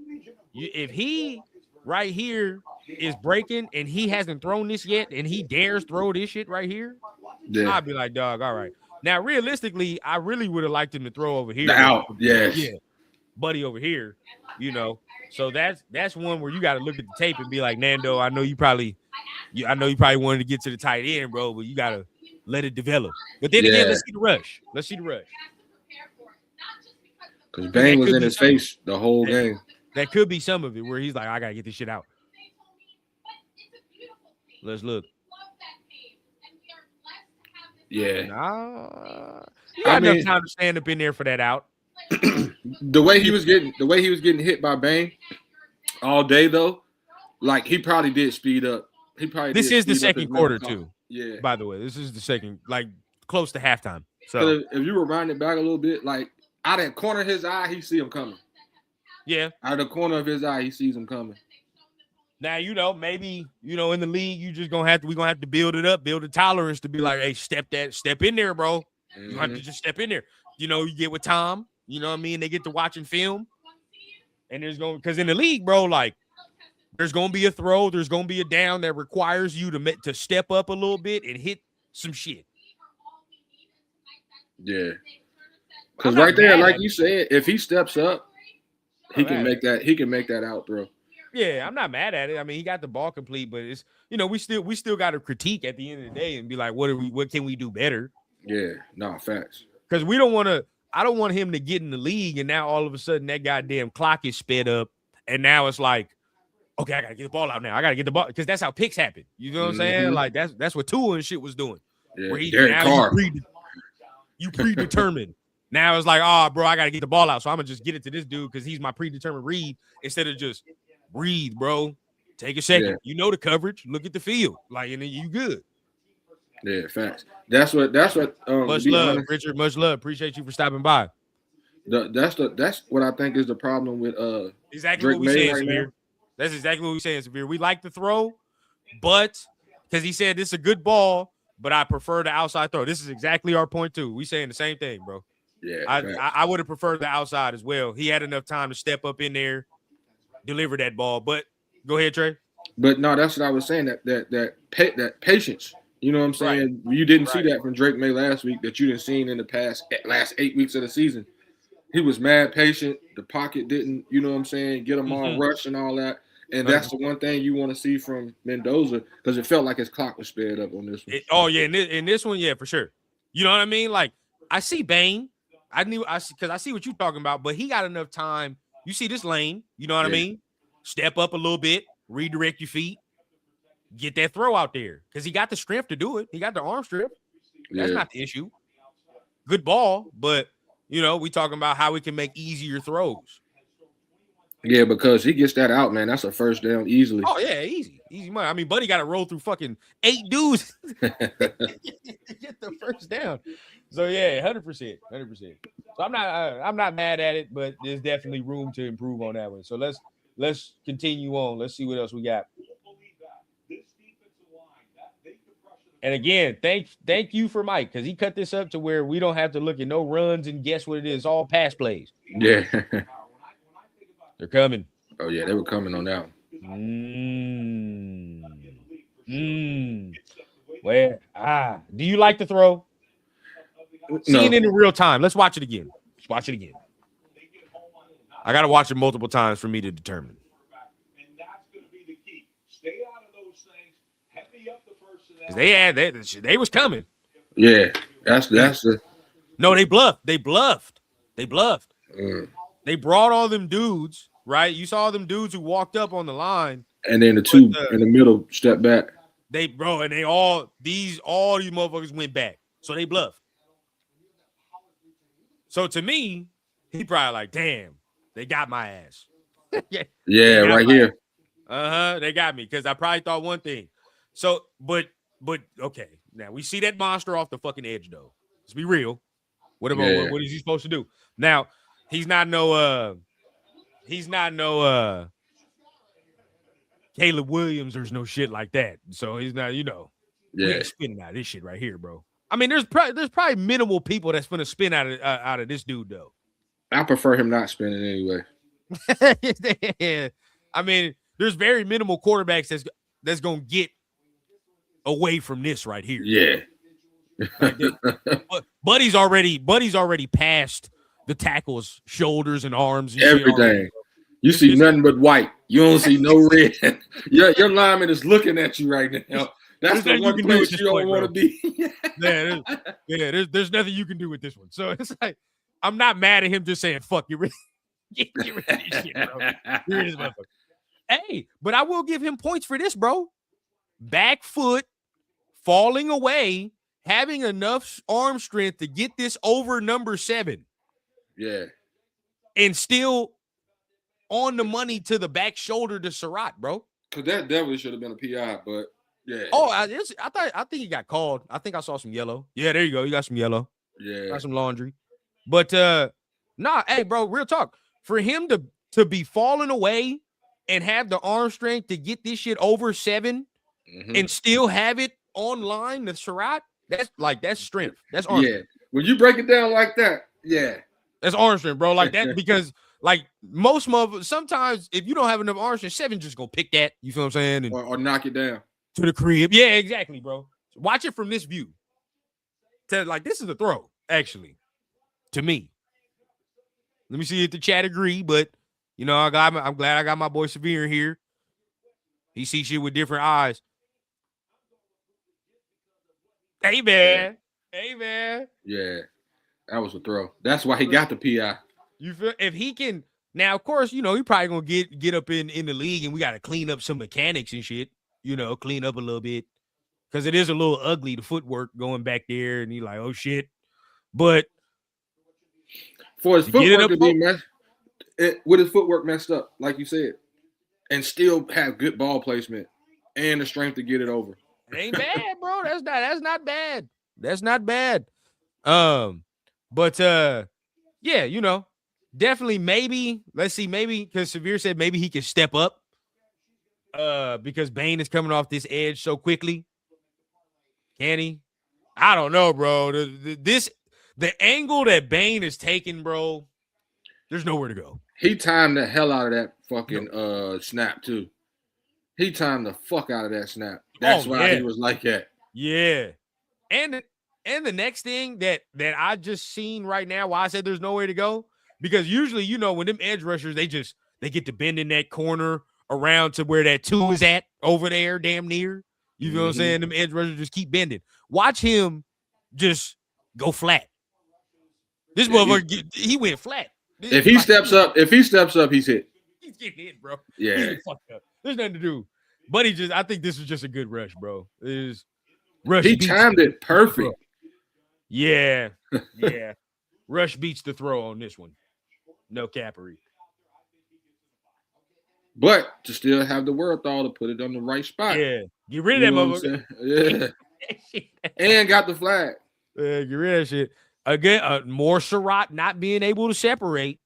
If he right here is breaking and he hasn't thrown this yet and he dares throw this shit right here, I'd be like, dog, all right. Now, realistically, I really would have liked him to throw over here. Out, yes. Yeah. Buddy over here, So that's one where you got to look at the tape and be like, Nando, I know you probably wanted to get to the tight end, bro, but you got to let it develop. But then again, let's see the rush. Because Bang was in his face the whole game. That could be some of it where he's like, I got to get this shit out. Let's look. Yeah. You got enough time to stand up in there for that out. The way he was getting hit by Bang all day though, like he probably did speed up. This is the second quarter too. Yeah. By the way, this is the second, like close to halftime. So if you rewind it back a little bit, like out of the corner of his eye, he see him coming. Yeah. Out of the corner of his eye, he sees him coming. Now, maybe, in the league, we're gonna have to build it up, build a tolerance to be like, hey, step in there, bro. Mm-hmm. You have to just step in there. You get with Tom, you know what I mean? They get to watching film. And because in the league, bro, like there's gonna be a throw, there's gonna be a down that requires you to step up a little bit and hit some shit. Yeah. Because right there, like you said, if he steps up, he can make that out throw. Yeah, I'm not mad at it. I mean, he got the ball complete, but it's we still got to critique at the end of the day and be like, what can we do better? Yeah, no, facts. Because I don't want him to get in the league and now all of a sudden that goddamn clock is sped up and now it's like, okay, I gotta get the ball out now. I gotta get the ball because that's how picks happen. You know what I'm saying? Like that's what Tua and shit was doing. Yeah, where you predetermined. Now it's like, bro, I gotta get the ball out, so I'm gonna just get it to this dude because he's my predetermined read instead of just breathe, bro. Take a second. Yeah. You know the coverage. Look at the field. Like, and then you good. Yeah, facts. That's what. Much love, honest, Richard. Much love. Appreciate you for stopping by. That's what I think is the problem with exactly Drake what we saying, Samir. That's exactly what we saying, Samir. We like the throw, but because he said this is a good ball, but I prefer the outside throw. This is exactly our point too. We saying the same thing, bro. Yeah, I would have preferred the outside as well. He had enough time to step up in there, deliver that ball. But go ahead, Trey. But no, that's what I was saying. That patience. You know what I'm saying? Right. You didn't see that from Drake May last week that you didn't see in the last 8 weeks of the season. He was mad patient. The pocket didn't, you know what I'm saying, get him all rush and all that. And that's the one thing you want to see from Mendoza because it felt like his clock was sped up on this one. In this one, yeah, for sure. You know what I mean? Like, I see Bane. Because I see what you're talking about, but he got enough time. You see this lane, you know what I mean? Step up a little bit, redirect your feet, get that throw out there because he got the strength to do it. He got the arm strength. That's not the issue. Good ball, but, we talking about how we can make easier throws. Yeah, because he gets that out, man. That's a first down easily. Oh, yeah, easy money. I mean, Buddy got to roll through fucking 8 dudes to get the first down. So, yeah, 100%. So, I'm not mad at it, but there's definitely room to improve on that one. So, let's continue on. Let's see what else we got. And again, thank you for Mike because he cut this up to where we don't have to look at no runs and guess what it is. All pass plays. Yeah. They're coming. Oh, yeah, they were coming on that one. Where? Do you like the throw? Seeing it in real time. Let's watch it again. Let's watch it again. I got to watch it multiple times for me to determine. They was coming. Yeah, that's the. No, they bluffed. They bluffed. They brought all them dudes, right? You saw them dudes who walked up on the line, and then the two in the middle step back. And all these motherfuckers went back. So they bluffed. So to me, he probably like, damn, they got my ass. Yeah, right here. They got me because I probably thought one thing. So, but okay, now we see that monster off the fucking edge though. Let's be real. What is he supposed to do? Now, he's not no Caleb Williams. There's no shit like that. So he's not, we ain't spinning out of this shit right here, bro. I mean, there's probably minimal people that's gonna spin out of this dude though. I prefer him not spinning anyway. Yeah. I mean, there's very minimal quarterbacks that's gonna get away from this right here. Yeah. Buddy's already passed the tackles, shoulders, and arms. And everything. You see nothing but white. You don't see no red. Your lineman is looking at you right now. That's the one place you don't want to be. There's nothing you can do with this one. So it's like, I'm not mad at him just saying, fuck, get rid of this shit, bro. Get rid of this motherfucker. Hey, but I will give him points for this, bro. Back foot, falling away, having enough arm strength to get this over number 7. Yeah. And still on the money to the back shoulder to Surratt, bro. Because that definitely should have been a PI, but yeah. Oh, I think he got called. I think I saw some yellow. Yeah, there you go. You got some yellow. Yeah. Got some laundry. But hey, bro, real talk. For him to be falling away and have the arm strength to get this shit over 7 and still have it online, the Surratt, that's strength. That's arm strength. When you break it down like that, yeah. That's arm strength, bro. Like that, because like most motherfuckers, sometimes if you don't have enough arm strength, 7 just gonna pick that. You feel what I'm saying? And or knock it down to the crib. Yeah, exactly, bro. Watch it from this view. This is a throw, actually, to me. Let me see if the chat agree, but I'm glad I got my boy Severe here. He sees shit with different eyes. Hey man. Yeah, that was a throw. That's why he got the PI. You feel if he can now, of course, he probably gonna get up in the league, and we gotta clean up some mechanics and shit. Clean up a little bit because it is a little ugly, the footwork going back there, and you're like, oh shit. But for his footwork to be messed, with his footwork messed up, like you said, and still have good ball placement and the strength to get it over. It ain't bad, bro. That's not bad. That's not bad. But yeah, definitely maybe. Let's see, maybe because Severe said maybe he can step up. Because Bane is coming off this edge so quickly. Can he? I don't know, bro. The angle that Bane is taking, bro, there's nowhere to go. He timed the hell out of that fucking snap too. He timed the fuck out of that snap. That's why he was like that. Yeah. And the next thing that I just seen right now, why I said there's nowhere to go, because usually, when them edge rushers, they get to bend in that corner around to where that 2 is at over there, damn near. You feel what I'm saying? Them edge rushers just keep bending. Watch him just go flat. This motherfucker, he went flat. If he steps up, he's hit. He's getting hit, bro. Yeah. He's fucked up. There's nothing to do. But I think this was just a good rush, bro. Rush. He timed it perfect. Yeah. Yeah. Rush beats the throw on this one. No cappery. But to still have the wherewithal to put it on the right spot. Yeah. Get rid of that motherfucker. Yeah. And got the flag. Yeah, get rid of that shit. Again, more Surratt not being able to separate.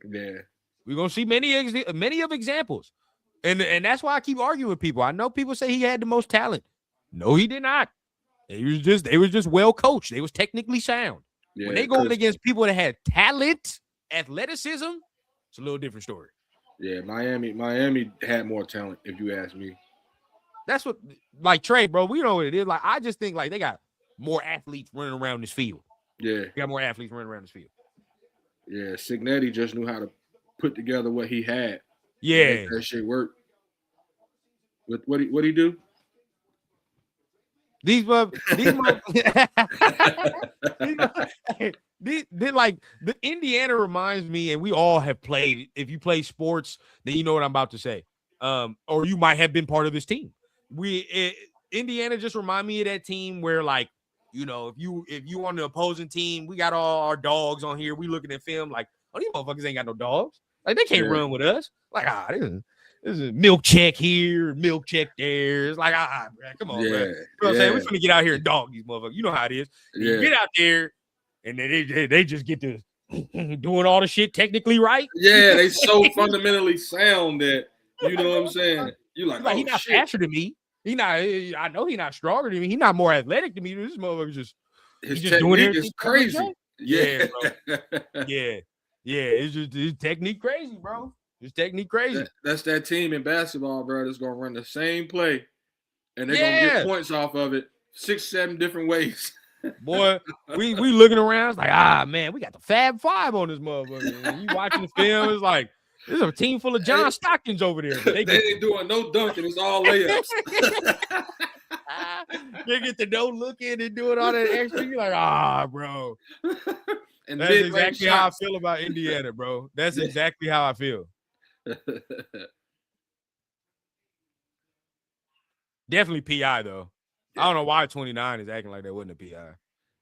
Yeah. We're going to see many of examples. And that's why I keep arguing with people. I know people say he had the most talent. No, he did not. They was just well coached. They was technically sound. Yeah, when they going against people that had talent, athleticism, it's a little different story. Yeah, Miami had more talent, if you ask me. That's what, like Trey, bro. We know what it is. Like I just think like they got more athletes running around this field. Yeah, They got more athletes running around this field. yeah. Signetti just knew how to put together what he had. Yeah, Make that shit work. With what he do? these like the Indiana reminds me, and we all have played. If you play sports, then you know what I'm about to say. Or you might have been part of this team. Indiana just remind me of that team where, like, you know, if you on the opposing team, we got all our dogs on here. We looking at film like, oh, these motherfuckers ain't got no dogs. Like they can't run with us. Like, this is milk check here, milk check there. It's like, bro, come on, bro. You know what I'm saying? We're gonna get out here and dog these motherfuckers. You know how it is. You get out there, and then they just get to doing all the shit technically right. Yeah, they so fundamentally sound that, you know what I'm saying? You like, he's not faster than me. I know he's not stronger than me. He's not more athletic than me. This motherfucker his just doing technique is crazy. Yeah, bro. yeah. It's just his technique crazy, bro. His technique crazy. That's that team in basketball, bro, that's gonna run the same play, and they're gonna get points off of it 6-7 different ways. Boy, we looking around, it's like, man, we got the Fab Five on this motherfucker. And you watching the film, it's like, there's a team full of John Stocktons over there. They ain't doing no dunking, it's all layups. They get the no looking and doing all that extra. You're like, bro. And that's exactly how I feel about Indiana, bro. That's exactly how I feel. Definitely PI though. I don't know why 29 is acting like that wasn't a PI.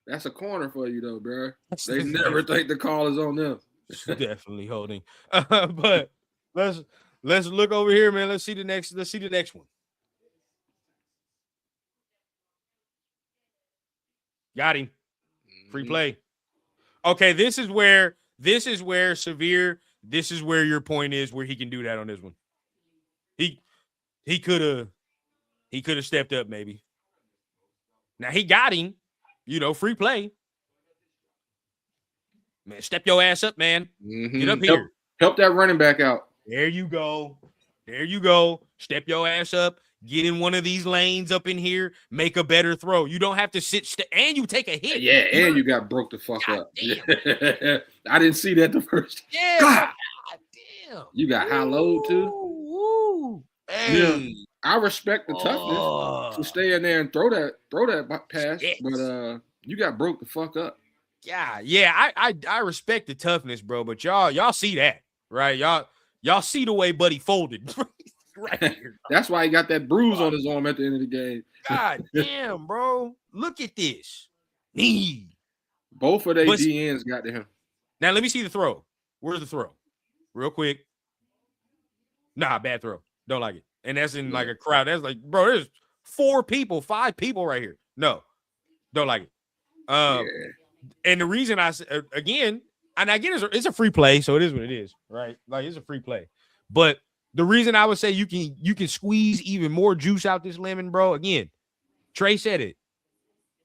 That's a corner for you though, bro. They never think the call is on them. Definitely holding. But let's look over here, man. Let's see the next one. Got him. Free play. Okay, this is where Severe. This is where your point is, where he can do that on this one. He could have stepped up, maybe. Now he got him, free play. Man, step your ass up, man. Mm-hmm. Get up here. Help that running back out. There you go. Step your ass up. Get in one of these lanes up in here. Make a better throw. You don't have to sit and you take a hit. Yeah, and you got broke the fuck up. I didn't see that the first. Yeah. God damn. You got high load too. Woo. Hey. Yeah. I respect the toughness to stay in there and throw that pass, but you got broke the fuck up. Yeah. I respect the toughness, bro. But y'all see that, right? Y'all see the way Buddy folded. Right here. That's why he got that bruise on his arm at the end of the game. God damn, bro. Look at this. Knee. Both of their DNs got to him. Now let me see the throw. Where's the throw? Real quick. Nah, bad throw. Don't like it. And that's in like a crowd. That's like, bro, there's 5 people right here. No. Don't like it. And the reason I said again, and I get it's a free play, so it is what it is, right? Like it's a free play. But the reason I would say you can squeeze even more juice out this lemon, bro. Again, Trey said it.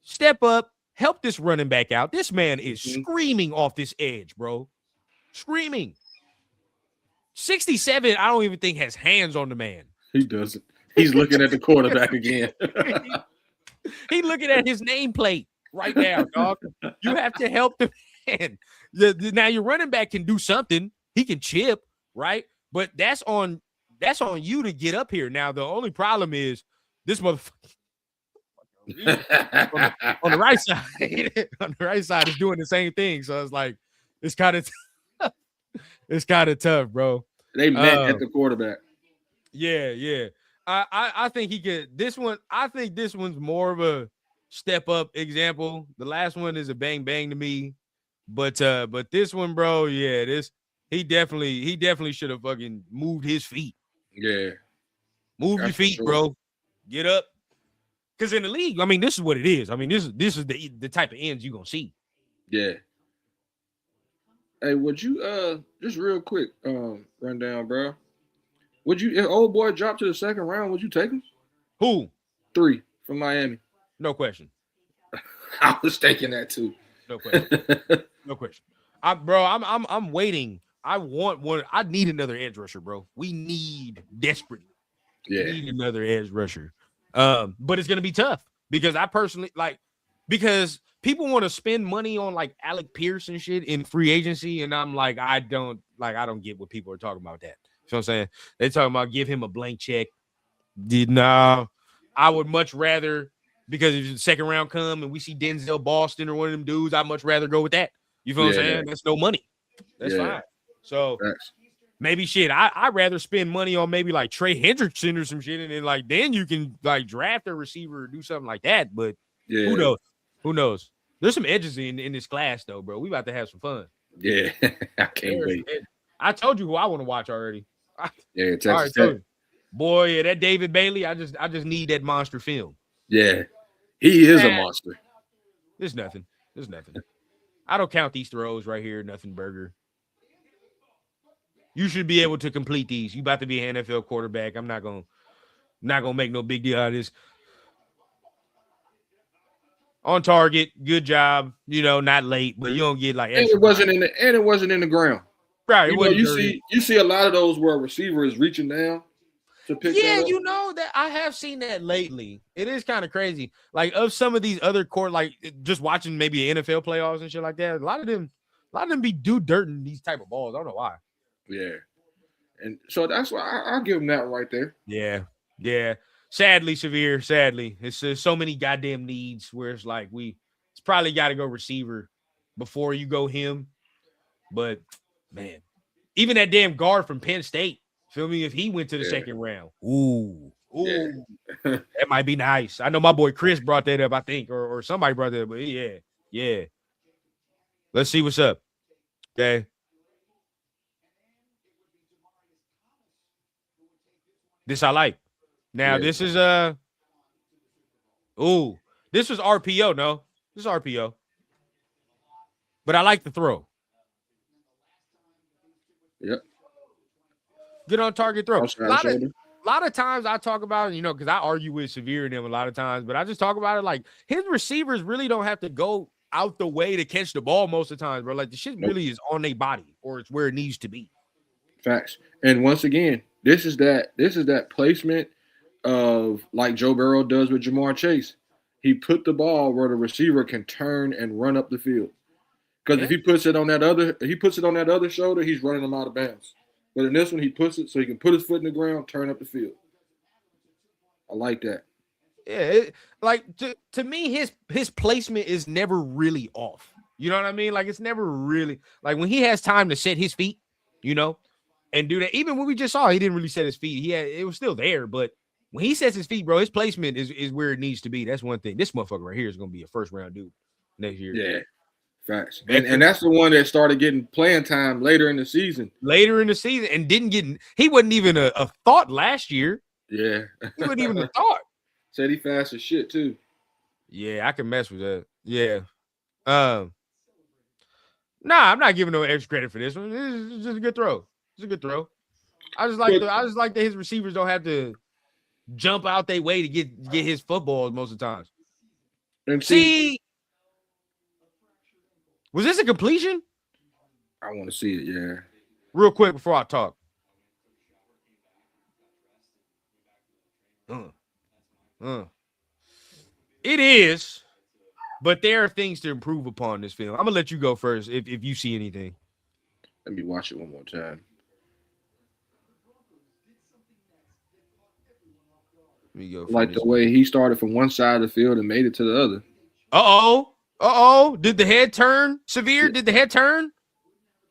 Step up, help this running back out. This man is screaming off this edge, bro. Screaming. 67, I don't even think has hands on the man. He doesn't. He's looking at the quarterback again. He's looking at his nameplate right now, dog. You have to help the man. Now your running back can do something. He can chip, right? But that's on you to get up here. Now, the only problem is this motherfucker on the right side. On the right side is doing the same thing. So it's like it's kind of tough, bro. They met at the quarterback. Yeah. I think he could. This one, I think this one's more of a step up example. The last one is a bang bang to me, but this one, bro, yeah, he definitely should have fucking moved his feet. Yeah, move your feet, bro. Get up. Because in the league, I mean, this is what it is. I mean, this is the type of ends you're gonna see. Yeah. Hey, would you just real quick run down, bro? Would you, if old boy dropped to the second round, would you take him? Who? 3 from Miami. No question. I was thinking that too. No question. No question. I'm waiting I want one. I need another edge rusher, bro. We need desperately. Yeah. Need another edge rusher. But it's gonna be tough because I personally because people want to spend money on like Alec Pierce and shit in free agency, and I'm like, I don't get what people are talking about that. You know what I'm saying? They talking about give him a blank check. No, I would much rather, because if the second round come and we see Denzel Boston or one of them dudes, I'd much rather go with that. You feel what I'm saying? That's no money. That's fine. So maybe shit, I'd rather spend money on maybe like Trey Hendrickson or some shit, and then like then you can like draft a receiver or do something like that. But who knows? Who knows? There's some edges in this class though, bro. We about to have some fun. Yeah, I can't wait. I told you who I want to watch already. Yeah, Texas Tech. Boy, yeah, that David Bailey. I just need that monster film. Yeah, he is a monster. There's nothing. I don't count these throws right here. Nothing burger. You should be able to complete these. You about to be an NFL quarterback. I'm not gonna make no big deal out of this. On target, good job. You know, not late, but you don't get like. And it wasn't in the ground. Right. You see a lot of those where a receiver is reaching down to pick. Yeah, you know that I have seen that lately. It is kind of crazy. Like of some of these other court, like just watching maybe NFL playoffs and shit like that. A lot of them be dirt in these type of balls. I don't know why. Yeah, and so that's why I'll give him that right there. Yeah. Sadly, Severe. Sadly, it's so many goddamn needs where it's like it's probably got to go receiver before you go him. But man, even that damn guard from Penn State, feel me? If he went to the second round, that might be nice. I know my boy Chris brought that up, I think, or somebody brought that up. But yeah. Let's see what's up. Okay. This I like. Now this is this was RPO. No, this is RPO. But I like the throw. Yep. Good on target throw. A lot of times I talk about, because I argue with Severe and them a lot of times, but I just talk about it like his receivers really don't have to go out the way to catch the ball most of the time, bro. Like the shit really is on their body or it's where it needs to be. Facts. And once again, this is that placement of like Joe Burrow does with Jamar Chase. He put the ball where the receiver can turn and run up the field. Because if he puts it on that other shoulder, he's running them out of bounds. But in this one, he puts it so he can put his foot in the ground, turn up the field. I like that. Yeah, to me, his placement is never really off. You know what I mean? Like it's never really like when he has time to set his feet, and do that. Even when we just saw, he didn't really set his feet. It was still there, but when he sets his feet, bro, his placement is where it needs to be. That's one thing. This motherfucker right here is gonna be a first round dude next year. Yeah, facts. And that's the one that started getting playing time later in the season. And he wasn't even a thought last year. Yeah, he wasn't even a thought. Said he fast as shit too. Yeah, I can mess with that. Yeah. Nah, I'm not giving no extra credit for this one. It's just a good throw. It's a good throw. I just like that his receivers don't have to jump out their way to get his footballs most of the times. And see, was this a completion? I want to see it, yeah. Real quick before I talk. It is, but there are things to improve upon this film. I'm gonna let you go first if you see anything. Let me watch it one more time. Let me go. Like the way he started from one side of the field and made it to the other. Did the head turn? Severe? Yeah. Did the head turn?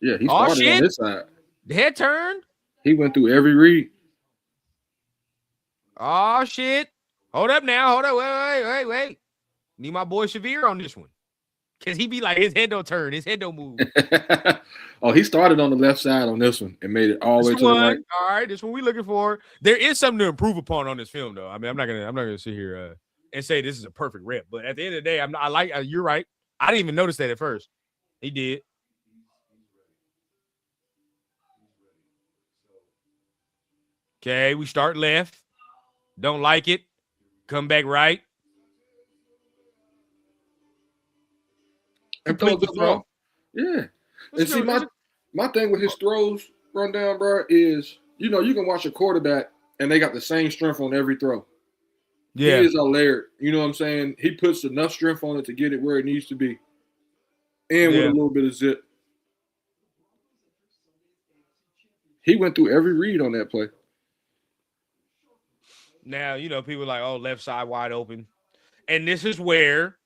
Yeah, he started on this side. The head turned? He went through every read. Oh, shit. Hold up now. Hold up. Wait. Need my boy Severe on this one. Because he be like, his head don't turn. His head don't move. Oh, he started on the left side on this one and made it all the way to the right. All right, this one we looking for. There is something to improve upon on this film, though. I mean, I'm not gonna sit here and say this is a perfect rep. But at the end of the day, you're right. I didn't even notice that at first. He did. Okay, we start left. Don't like it. Come back right. And throw the ball. Yeah. And see, My thing with his throws rundown, bro, is you can watch a quarterback and they got the same strength on every throw. He Yeah. is a layered. You know what I'm saying? He puts enough strength on it to get it where it needs to be, and with a Yeah. little bit of zip. He went through every read on that play. Now, people are like, oh, left side wide open. And this is where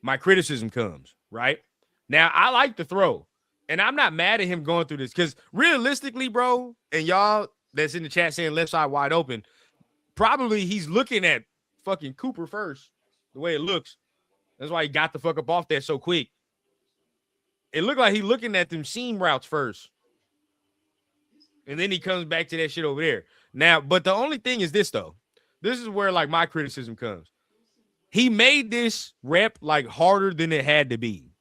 my criticism comes, right? Now, I like the throw. And I'm not mad at him going through this because realistically, bro, and y'all that's in the chat saying left side wide open, probably he's looking at fucking Cooper first, the way it looks. That's why he got the fuck up off that so quick. It looked like he looking at them seam routes first. And then he comes back to that shit over there. Now, but the only thing is this, though. This is where, like, my criticism comes. He made this rep, like, harder than it had to be.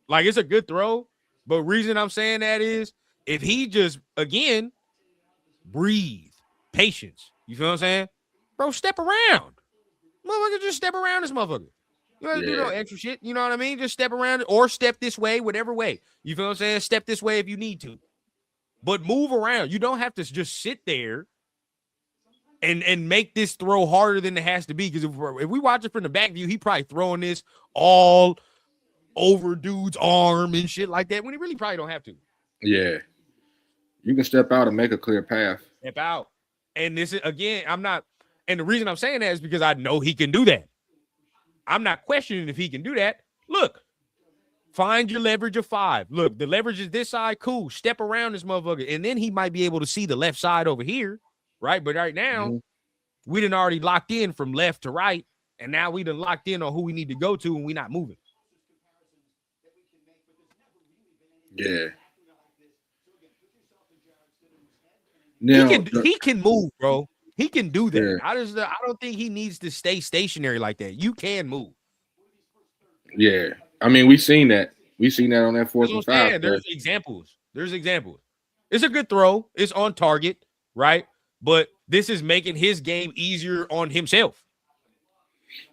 Like, it's a good throw, but reason I'm saying that is if he just, again, breathe, patience. You feel what I'm saying? Bro, step around. Motherfucker, just step around this motherfucker. You don't have to do no extra shit. You know what I mean? Just step around or step this way, whatever way. You feel what I'm saying? Step this way if you need to. But move around. You don't have to just sit there and make this throw harder than it has to be. Because if we watch it from the back view, he probably throwing this all over dude's arm and shit like that when he really probably don't have to. Yeah. You can step out and make a clear path. Step out. And this is, again, and the reason I'm saying that is because I know he can do that. I'm not questioning if he can do that. Look, find your leverage of 5. Look, the leverage is this side. Cool. Step around this motherfucker. And then he might be able to see the left side over here. Right. But right now, we done already locked in from left to right. And now we done locked in on who we need to go to and we not moving. Yeah. Now, he can move, bro. He can do that. Yeah. I don't think he needs to stay stationary like that. You can move. Yeah. I mean, we seen that. We seen that on that 4th and 5. There's examples. It's a good throw. It's on target, right? But this is making his game easier on himself.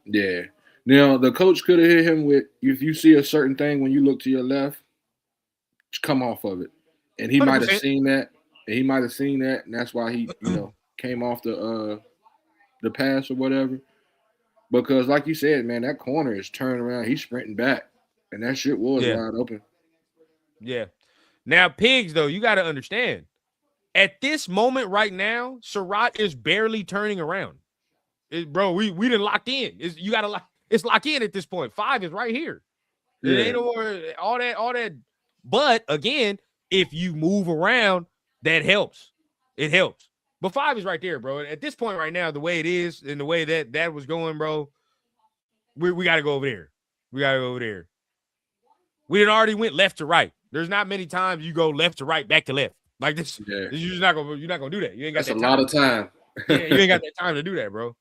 Yeah. Now, the coach could have hit him with, if you see a certain thing when you look to your left, just come off of it. And he might have seen that. And that's why he, came off the pass or whatever. Because like you said, man, that corner is turning around. He's sprinting back. And that shit was wide open. Yeah. Now, Pigs, though, you got to understand. At this moment right now, Surratt is barely turning around. Bro, we done locked in. It's locked in at this point. 5 is right here. It ain't no more all that. But again, if you move around, that helps. It helps. But 5 is right there, bro. At this point right now, the way it is and the way that was going, bro, we got to go over there. We done already went left to right. There's not many times you go left to right, back to left. Like this. Yeah. You're not gonna do that. You ain't got That's that time. a lot of time. Yeah, you ain't got that time to do that, bro.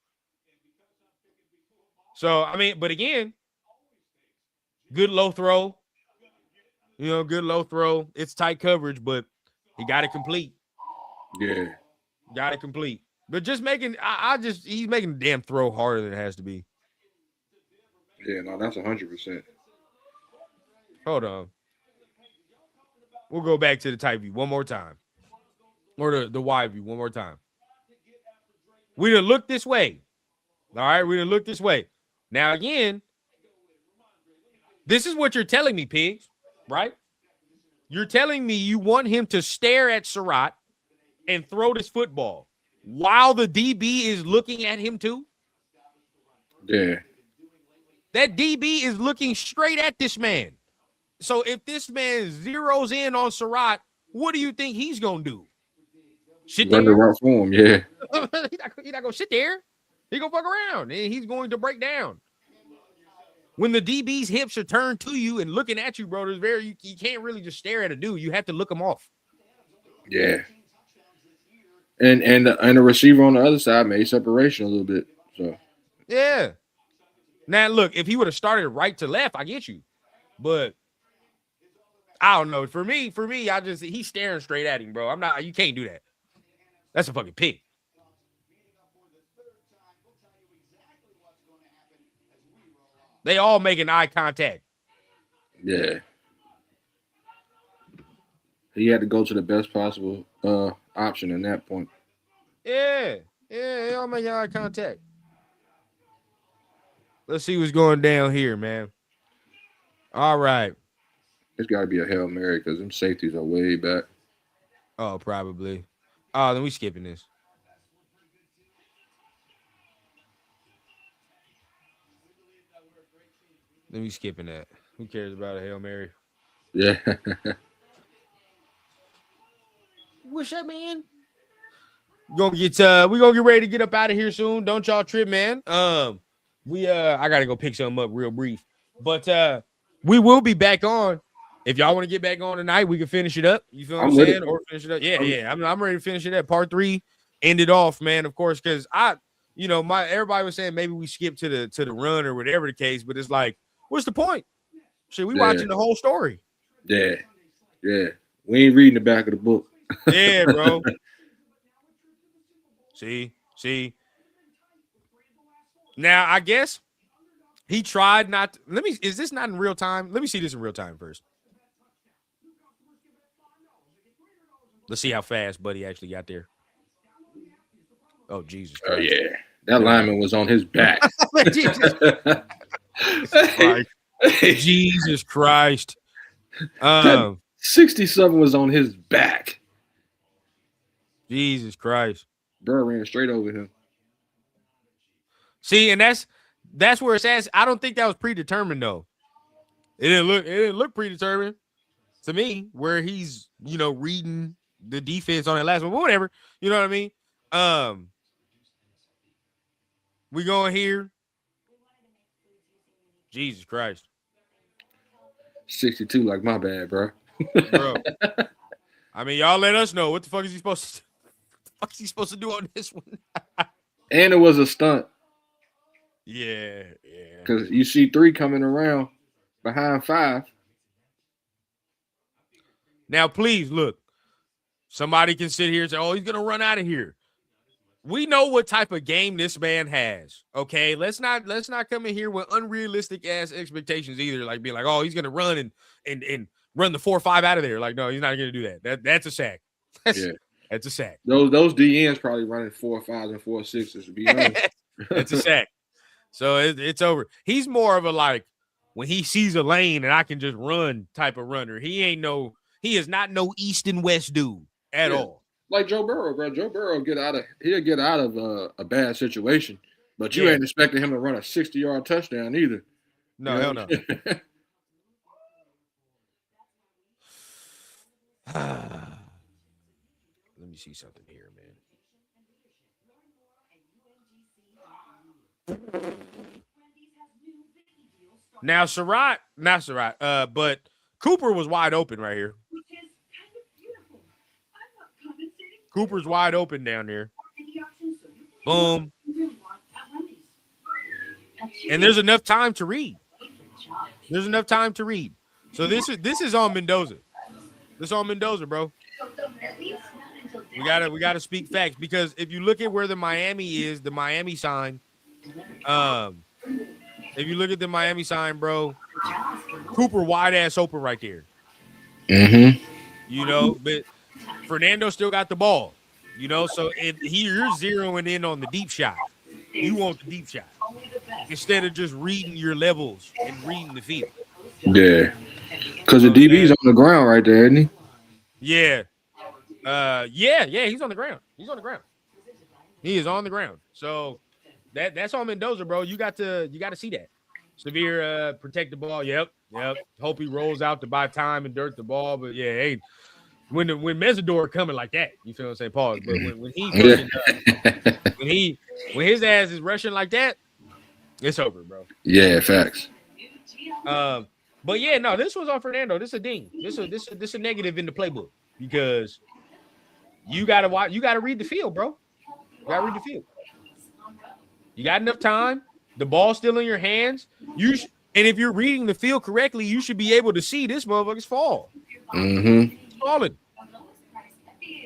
So, I mean, but again, good low throw. Good low throw. It's tight coverage, but he got it complete. Yeah. Got it complete. But just making, he's making the damn throw harder than it has to be. Yeah, no, that's 100%. Hold on. We'll go back to the tight view one more time. Or the wide view one more time. We done look this way. All right, we done look this way. Now, again, this is what you're telling me, Pigs, right? You're telling me you want him to stare at Surratt and throw this football while the DB is looking at him too? Yeah. That DB is looking straight at this man. So if this man zeroes in on Surratt, what do you think he's going to do? Sit there? Run the route for him, yeah. He's not going to sit there. He's going to fuck around, and he's going to break down. When the DB's hips are turned to you and looking at you, bro, you can't really just stare at a dude. You have to look him off. Yeah. And the receiver on the other side made separation a little bit. So yeah. Now look, if he would have started right to left, I get you. But I don't know. For me, he's staring straight at him, bro. You can't do that. That's a fucking pig. They all making eye contact. Yeah. he had to go to the best possible option in that point. Yeah, y'all make eye contact. Let's see what's going down here, man. All right. It's got to be a Hail Mary because them safeties are way back. Oh, probably. Oh, then we skipping this. Then we skipping that. Who cares about a Hail Mary? Yeah. What's up, man? We gonna get ready to get up out of here soon. Don't y'all trip, man. I gotta go pick something up real brief. But we will be back on. If y'all want to get back on tonight, we can finish it up. You feel what I'm saying? Or finish it up. Yeah. I'm ready to finish it up. Part 3, end it off, man. Of course, because everybody was saying maybe we skip to the run or whatever the case, but it's like, what's the point? Shit, we watching the whole story. Yeah. We ain't reading the back of the book. Yeah, bro. See. Now, I guess he tried not to, is this not in real time? Let me see this in real time first. Let's see how fast Buddy actually got there. Oh, Jesus Christ. Oh, yeah. That lineman was on his back. Jesus Christ. Jesus Christ. 67 was on his back. Jesus Christ. Burr ran straight over him. See, and that's where it's at. I don't think that was predetermined, though. It didn't look predetermined to me, where he's, reading the defense on that last one, but whatever. You know what I mean? We going here. Jesus Christ. 62, like my bad, bro. Bro. I mean, y'all let us know what the fuck is he supposed to do? What the fuck is he supposed to do on this one? And it was a stunt. Yeah. Because you see 3 coming around behind 5. Now, please look. Somebody can sit here and say, "Oh, he's gonna run out of here." We know what type of game this man has. Okay, let's not come in here with unrealistic ass expectations either. Like being like, "Oh, he's gonna run and run the 4-5 out of there." Like, no, he's not gonna do that. That's a sack. That's a sack. Those DNs probably running 4-5s and 4-6s to be honest. It's a sack. So it's over. He's more of a like when he sees a lane and I can just run type of runner. He is not no East and West dude at all. Like Joe Burrow, bro. Joe Burrow he'll get out of a bad situation, but you ain't expecting him to run a 60-yard touchdown either. No, hell no. Let me see something here, man. Now, not Surratt, but Cooper was wide open right here. Cooper's wide open down there. Boom. And there's enough time to read. So this is on Mendoza. This is on Mendoza, bro. We gotta speak facts, because if you look at where the Miami is, the Miami sign. If you look at the Miami sign, bro, Cooper wide ass open right there. Mm-hmm. But Fernando still got the ball. So you're zeroing in on the deep shot. You want the deep shot instead of just reading your levels and reading the field. Yeah, because the DB's on the ground right there, isn't he? Yeah. He's on the ground. He is on the ground. So that's on Mendoza, bro. You got to see that. Severe protect the ball. Yep. Hope he rolls out to buy time and dirt the ball. But yeah, hey, when Mesidor coming like that, you feel what I'm saying? Pause. But when his ass is rushing like that, it's over, bro. Yeah, facts. But yeah, no, this was on Fernando. This is a ding. This is a negative in the playbook, because you gotta read the field, bro. You gotta read the field. You got enough time. The ball's still in your hands. And if you're reading the field correctly, you should be able to see this motherfucker's fall. Mm-hmm. It's falling.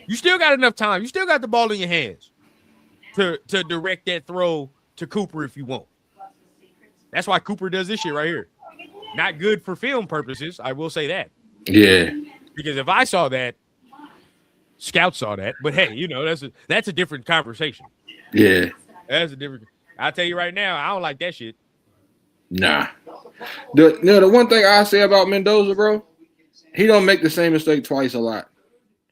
You still got enough time. You still got the ball in your hands to direct that throw to Cooper if you want. That's why Cooper does this shit right here. Not good for film purposes. I will say that. Yeah. Because if I saw that, scouts saw that. But hey, you know, that's a different conversation. Yeah. That's a different. I'll tell you right now, I don't like that shit. Nah. The one thing I say about Mendoza, bro, he don't make the same mistake twice a lot.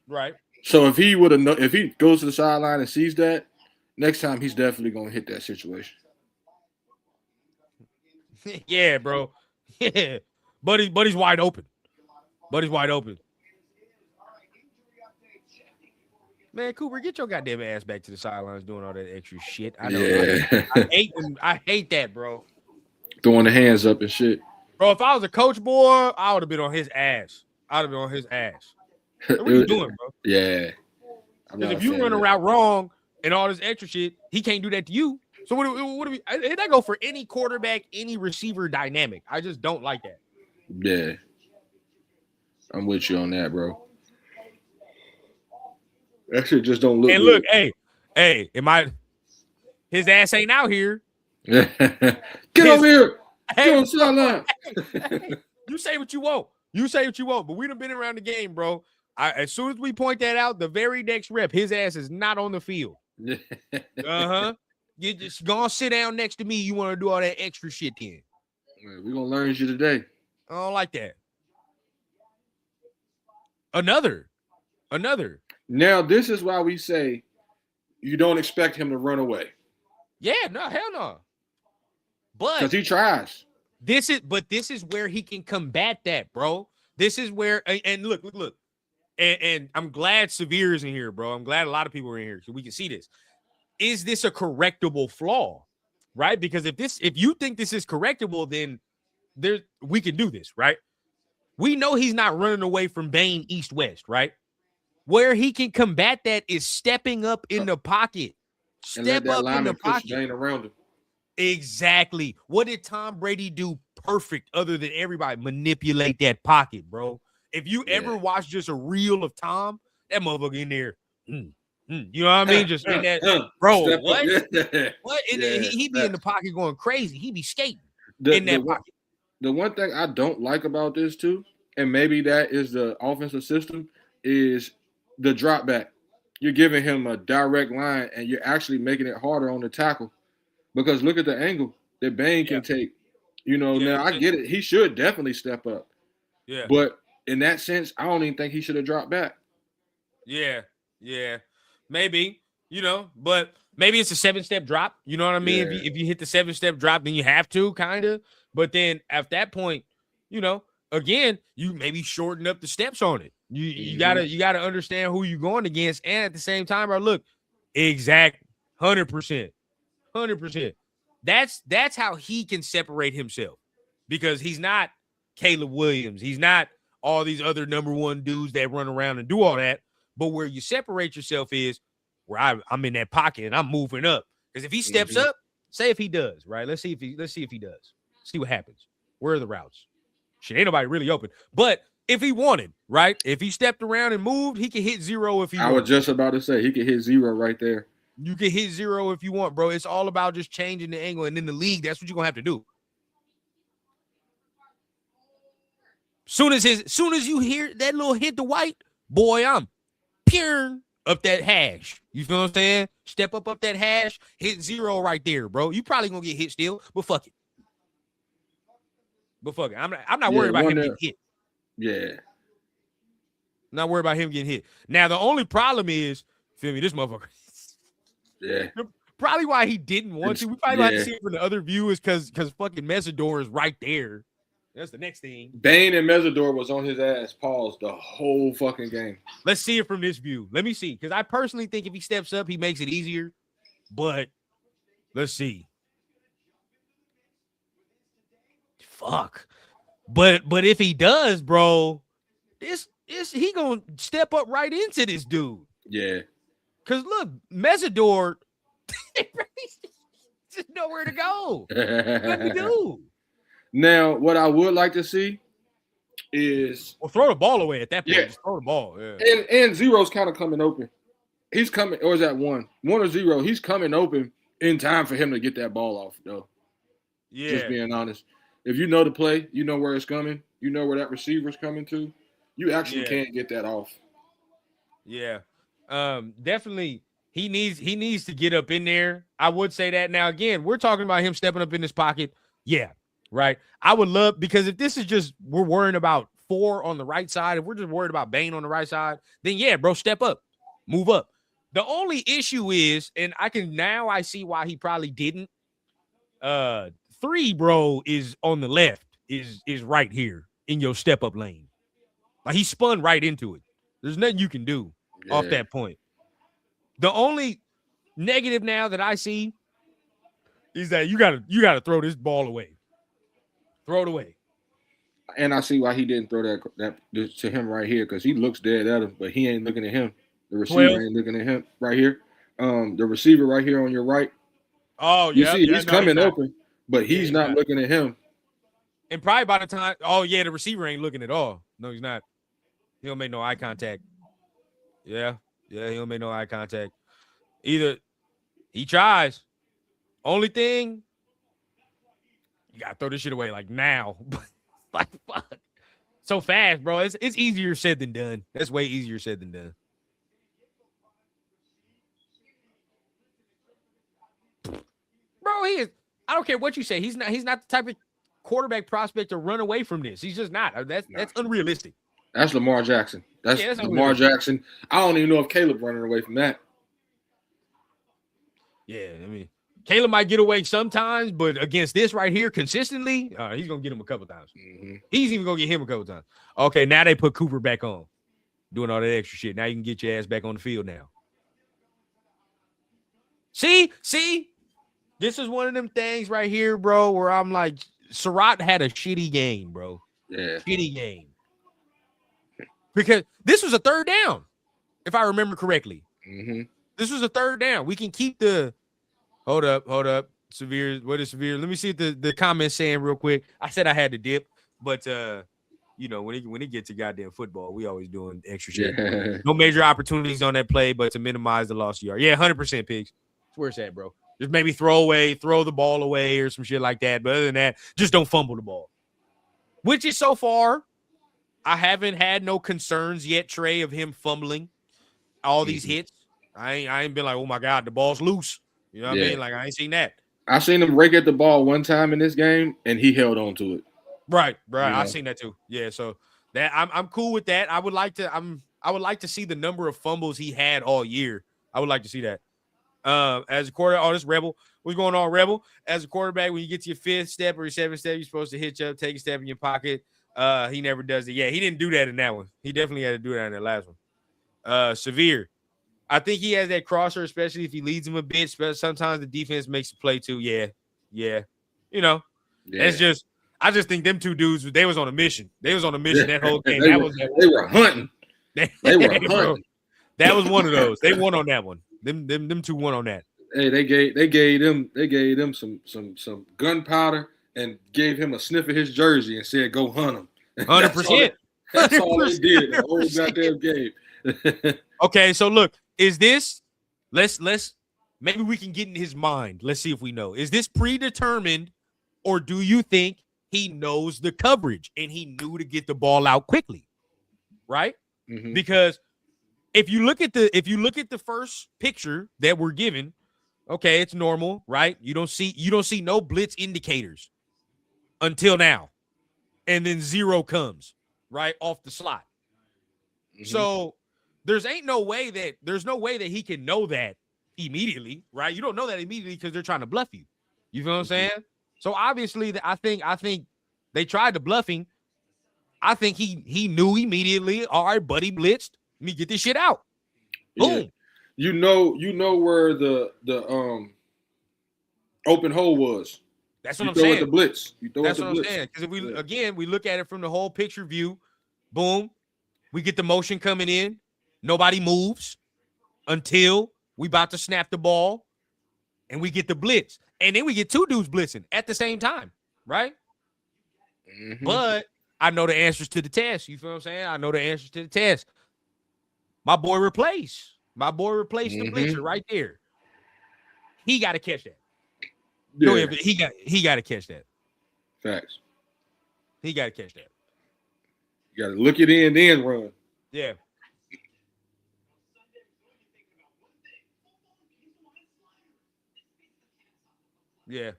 Right. So if he goes to the sideline and sees that, next time he's definitely gonna hit that situation. Yeah, bro. Yeah. Buddy's wide open. Buddy's wide open. Man, Cooper, get your goddamn ass back to the sidelines doing all that extra shit. I know. Yeah. I hate that, bro. Throwing the hands up and shit. Bro, if I was a coach, boy, I would have been on his ass. I'd have been on his ass. Like, what are you doing, bro? Yeah. Because if you run around wrong and all this extra shit, he can't do that to you. So what do we? And that go for any quarterback, any receiver dynamic. I just don't like that. Yeah. I'm with you on that, bro. That shit just don't look. And good. look, hey, his ass ain't out here. Get over here. Get on the sideline. You say what you want. But we done been around the game, bro. As soon as we point that out, the very next rep, his ass is not on the field. You just gonna sit down next to me. You want to do all that extra shit then. We're gonna learn you today. I don't like that. Another. Now, this is why we say you don't expect him to run away. Yeah, no, hell no. But because he tries. This is where he can combat that, bro. This is where, and look. And I'm glad Severe is in here, bro. I'm glad a lot of people are in here so we can see this. Is this a correctable flaw? Right? Because if you think this is correctable, then we can do this, right? We know he's not running away from Bane east-west, right? Where he can combat that is stepping up in the pocket. Step up in the pocket. Bane around him. Exactly. What did Tom Brady do perfect other than everybody? Manipulate that pocket, bro. If you ever watch just a reel of Tom, that motherfucker in there, you know what I mean? Just in that, bro, what? What? And he be in the pocket going crazy. He be skating in that pocket. The one thing I don't like about this too, and maybe that is the offensive system, is the drop back. You're giving him a direct line, and you're actually making it harder on the tackle. Because look at the angle that Bane can take. You know, now I get it. He should definitely step up. Yeah. But in that sense, I don't even think he should have dropped back. Yeah. Maybe, but maybe it's a 7-step drop. You know what I mean? Yeah. If you hit the 7-step drop, then you have to kind of. But then at that point, again, you maybe shorten up the steps on it. You gotta understand who you're going against, and at the same time, bro, look, exact 100%. That's how he can separate himself, because he's not Caleb Williams. He's not all these other number one dudes that run around and do all that. But where you separate yourself is where I'm in that pocket and I'm moving up. Because if he steps up, say if he does, right? Let's see if he does. See what happens. Where are the routes? Shit, ain't nobody really open. But if he wanted, right? If he stepped around and moved, he can hit 0 if he wanted. I was just about to say he could hit 0 right there. You can hit 0 if you want, bro. It's all about just changing the angle. And in the league, that's what you're gonna have to do. Soon as you hear that little hint to white, boy, I'm pure up that hash. You feel what I'm saying? Step up that hash, hit 0 right there, bro. You probably gonna get hit still, but fuck it. I'm not worried about him getting hit. Yeah. Not worried about him getting hit. Now, the only problem is, feel me, this motherfucker. Yeah. Probably why he didn't want to. We probably have to see it from the other view is because fucking Mesidor is right there. That's the next thing. Bane and Mesidor was on his ass, paused the whole fucking game. Let's see it from this view. Let me see. Because I personally think if he steps up, he makes it easier. But let's see. Fuck. But if he does, bro, he gonna step up right into this dude. Yeah. Cause look, Mesidor, just nowhere to go. What do we do? Now, what I would like to see is throw the ball away at that point. Yeah. Just throw the ball. Yeah. And 0's kind of coming open. He's coming, or is that 1? 1 or 0? He's coming open in time for him to get that ball off, though. Yeah. Just being honest. If you know the play, you know where it's coming. You know where that receiver's coming to. You actually can't get that off. Yeah. Definitely he needs to get up in there. I would say that. Now again, we're talking about him stepping up in his pocket. Yeah, right. I would love, because if this is just we're worrying about 4 on the right side, if we're just worried about Bane on the right side, then yeah, bro, step up, move up. The only issue is, and I see why he probably didn't. 3, bro, is on the left, is right here in your step up lane. Like he spun right into it. There's nothing you can do off that point. The only negative now that I see is that you gotta throw this ball away. Throw it away. And I see why he didn't throw that to him right here, because he looks dead at him, but he ain't looking at him. The receiver ain't looking at him right here. The receiver right here on your right. Oh, yeah. You see, he's coming open, but he's not looking at him. And probably by the time, the receiver ain't looking at all. No, he's not. He don't make no eye contact. Yeah, he don't make no eye contact. Either he tries. Only thing, you gotta throw this shit away like now. Like fuck. So fast, bro. It's easier said than done. That's way easier said than done. Bro, he is. I don't care what you say. He's not the type of quarterback prospect to run away from this. He's just not. That's unrealistic. That's Lamar Jackson. That's Lamar Jackson. I don't even know if Caleb running away from that. Yeah, I mean, Caleb might get away sometimes, but against this right here consistently, he's going to get him a couple times. Mm-hmm. He's even going to get him a couple times. Okay, now they put Cooper back on, doing all that extra shit. Now you can get your ass back on the field now. See? This is one of them things right here, bro, where I'm like, Surratt had a shitty game, bro. Yeah. Shitty game. Because this was a third down, if I remember correctly. Mm-hmm. This was a third down. We can keep the – hold up. Severe, what is Severe? Let me see what the comments saying real quick. I said I had to dip, but, when it gets to goddamn football, we always doing extra shit. Yeah. No major opportunities on that play, but to minimize the lost yard. Yeah, 100% Pigs. That's where it's at, bro. Just maybe throw the ball away or some shit like that. But other than that, just don't fumble the ball. Which is so far, I haven't had no concerns yet, Trey, of him fumbling all these hits. I ain't been like, oh my God, the ball's loose. You know what I mean? Like I ain't seen that. I seen him rake at the ball one time in this game, and he held on to it. Right. I seen that too. Yeah, so that I'm cool with that. I would like to see the number of fumbles he had all year. I would like to see that. As a quarterback, this Rebel. What's going on, Rebel? As a quarterback, when you get to your 5th step or your 7th step, you're supposed to hitch up, take a step in your pocket. He never does it. Yeah, he didn't do that in that one. He definitely had to do that in that last one. Severe. I think he has that crosser, especially if he leads him a bit. Sometimes the defense makes a play too. Yeah. It's just, I just think them two dudes, they was on a mission. They was on a mission that whole game. They were hunting. They were hunting. Bro, that was one of those. They won on that one. Them two won on that. Hey, they gave them some gunpowder and gave him a sniff of his jersey and said, "Go hunt him." 100%. That's all they did the whole goddamn game. Okay, so look, is this? Let's maybe we can get in his mind. Let's see if we know. Is this predetermined, or do you think he knows the coverage and he knew to get the ball out quickly? Right? Mm-hmm. Because if you look at the first picture that we're given, okay, it's normal, right? You don't see no blitz indicators until now. And then 0 comes right off the slot. Mm-hmm. So there's no way that he can know that immediately, right? You don't know that immediately because they're trying to bluff you. You feel what I'm saying? So obviously, I think they tried to bluff him. I think he knew immediately. All right, buddy, blitzed. Let me get this shit out. Boom. Yeah. You know where the open hole was. That's what I'm saying. You throw it the blitz. That's what I'm saying. Because if we look at it from the whole picture view, boom, we get the motion coming in. Nobody moves until we about to snap the ball, and we get the blitz. And then we get 2 dudes blitzing at the same time, right? Mm-hmm. But I know the answers to the test. You feel what I'm saying? I know the answers to the test. My boy replaced the blitzer right there. He got to catch that. Yeah. No, he got to catch that. Facts. He got to catch that. You got to look it in, then run. Yeah. Yeah.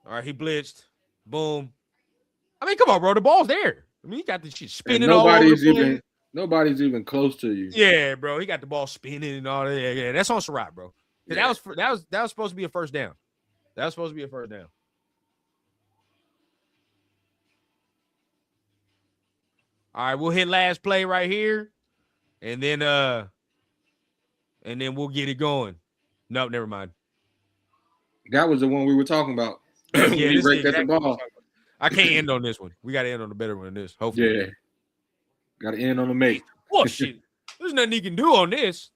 All right, he blitzed. Boom. I mean, come on, bro. The ball's there. I mean, he got the shit And spinning all over the place. nobody's even close to you. Yeah, bro. He got the ball spinning and all that. Yeah, that's on Surratt, bro. Yeah. That was supposed to be a first down. That was supposed to be a first down. All right, we'll hit last play right here, and then we'll get it going. Nope, never mind. That was the one we were talking about. Yeah, he break at the ball. I can't end on this one. We got to end on a better one than this. Hopefully. Yeah. Got to end on the mate. Well, shit. There's nothing he can do on this.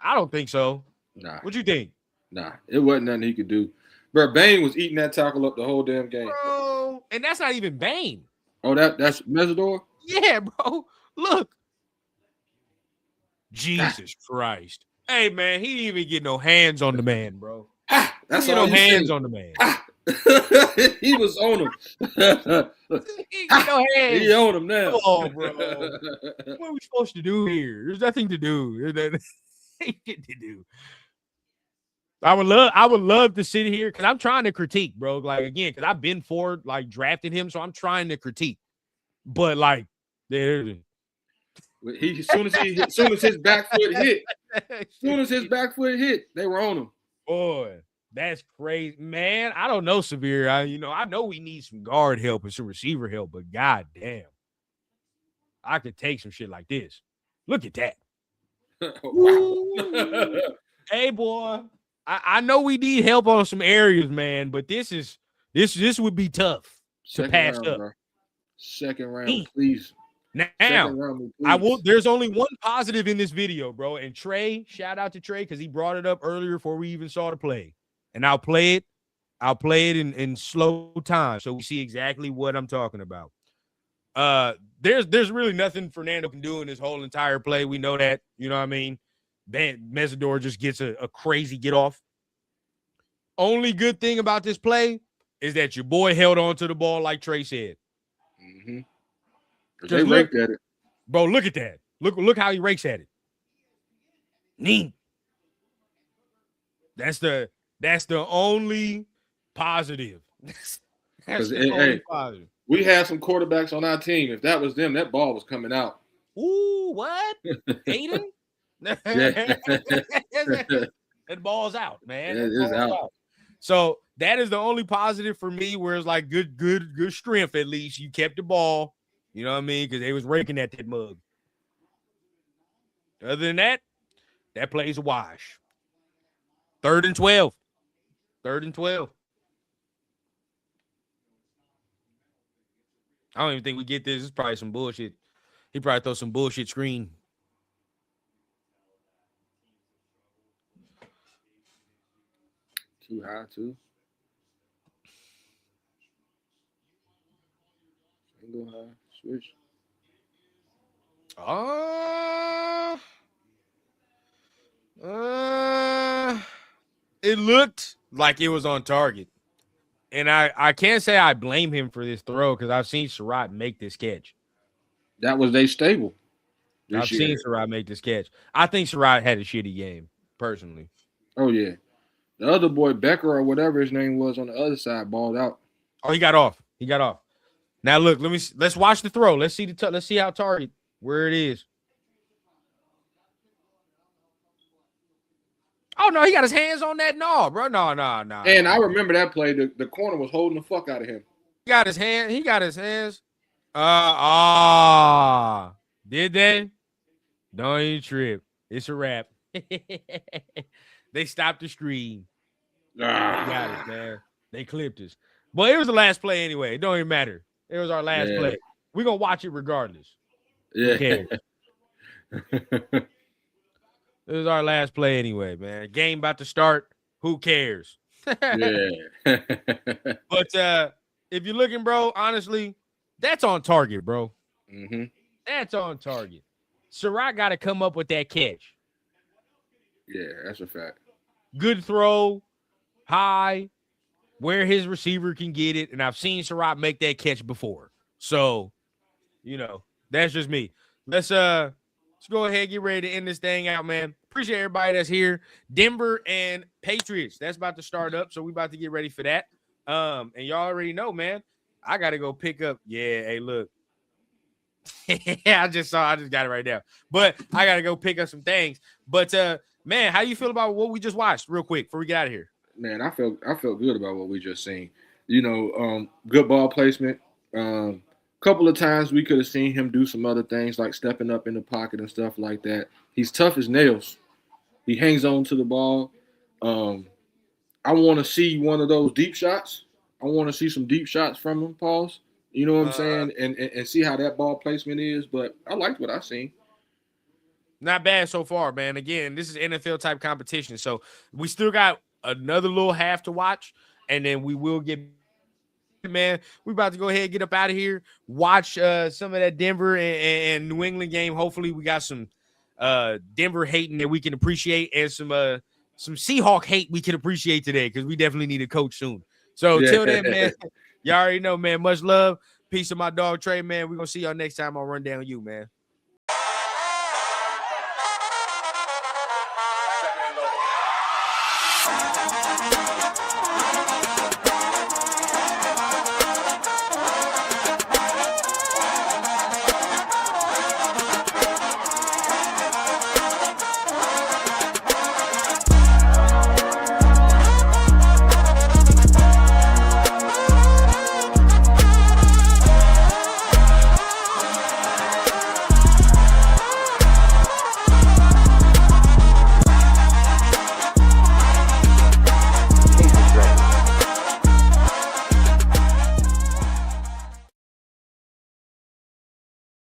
I don't think so. Nah. What you think? Nah, it wasn't nothing he could do. Bro, Bain was eating that tackle up the whole damn game. Bro, and that's not even Bain. Oh, that's Mesidor? Yeah, bro. Look. Jesus Christ. Hey, man, he didn't even get no hands on the man, bro. That's all all no hands on the man. He was on him. He get no hands. He on him now. Oh, bro. What are we supposed to do here? There's nothing to do. There's nothing to do. I would love to sit here because I'm trying to critique, bro. Like, again, because I've been for like drafting him, so I'm trying to critique. But like, as soon as his back foot hit, they were on him. Boy, that's crazy, man. I don't know, Severe. I know we need some guard help and some receiver help, but goddamn, I could take some shit like this. Look at that. Wow. Hey, boy. I know we need help on some areas, man, but this would be tough to pass up. Bro. Second round, please. Now, I will. There's only one positive in this video, bro. And Trey, shout out to Trey because he brought it up earlier before we even saw the play. And I'll play it. in slow time so we see exactly what I'm talking about. There's really nothing Fernando can do in this whole entire play. We know that. You know what I mean? Mesidor just gets a crazy get off. Only good thing about this play is that your boy held on to the ball like Trey said. Mm-hmm. They raked at it. Bro, look at that. Look how he rakes at it. Neat. That's the only positive. That's the only positive. We had some quarterbacks on our team. If that was them, that ball was coming out. Ooh, what? Aiden? That ball's out, man. It is out. So that is the only positive for me, where it's like good strength. At least you kept the ball. You know what I mean? Because they was raking at that mug. Other than that, that plays a wash. 3rd and 12. 3rd and 12. I don't even think we get this. It's probably some bullshit. He probably throw some bullshit screen. Too high, too. Single high. Switch. It looked like it was on target. And I can't say I blame him for this throw because I've seen Surratt make this catch. That was their stable. I've seen Surratt make this catch. I think Surratt had a shitty game, personally. Oh, yeah. The other boy, Becker or whatever his name was on the other side, balled out. Oh, he got off. Now look, let's watch the throw. Let's see how target where it is. Oh no, he got his hands on that. No, bro. No. And I remember that play. The corner was holding the fuck out of him. He got his hands. Did they? Don't even trip. It's a wrap. They stopped the stream. They got it, man. They clipped us. But it was the last play anyway. It don't even matter. It was our last play. We're going to watch it regardless. Yeah. Who cares? It was our last play anyway, man. Game about to start. Who cares? Yeah. But if you're looking, bro, honestly, that's on target, bro. Mm-hmm. That's on target. Surratt got to come up with that catch. Yeah, that's a fact. Good throw, high. where his receiver can get it, and I've seen Surratt make that catch before. So, that's just me. Let's go ahead and get ready to end this thing out, man. Appreciate everybody that's here. Denver and Patriots. That's about to start up, so we about to get ready for that. And y'all already know, man. I gotta go pick up. Yeah, hey, look. I just got it right now. But I gotta go pick up some things. But man, how you feel about what we just watched, real quick, before we get out of here? Man, I felt good about what we just seen. Good ball placement. Couple of times we could have seen him do some other things like stepping up in the pocket and stuff like that. He's tough as nails. He hangs on to the ball. I want to see one of those deep shots. I want to see some deep shots from him, Pauls. You know what I'm saying? And see how that ball placement is. But I liked what I seen. Not bad so far, man. Again, this is NFL type competition. So we still got another little half to watch, and then we will get, man. We about to go ahead and get up out of here. Watch some of that Denver and New England game. Hopefully, we got some Denver hating that we can appreciate, and some Seahawk hate we can appreciate today, because we definitely need a coach soon. So till then, man, y'all already know, man. Much love. Peace to my dog Trey, man. We're gonna see y'all next time on Rundown You, man.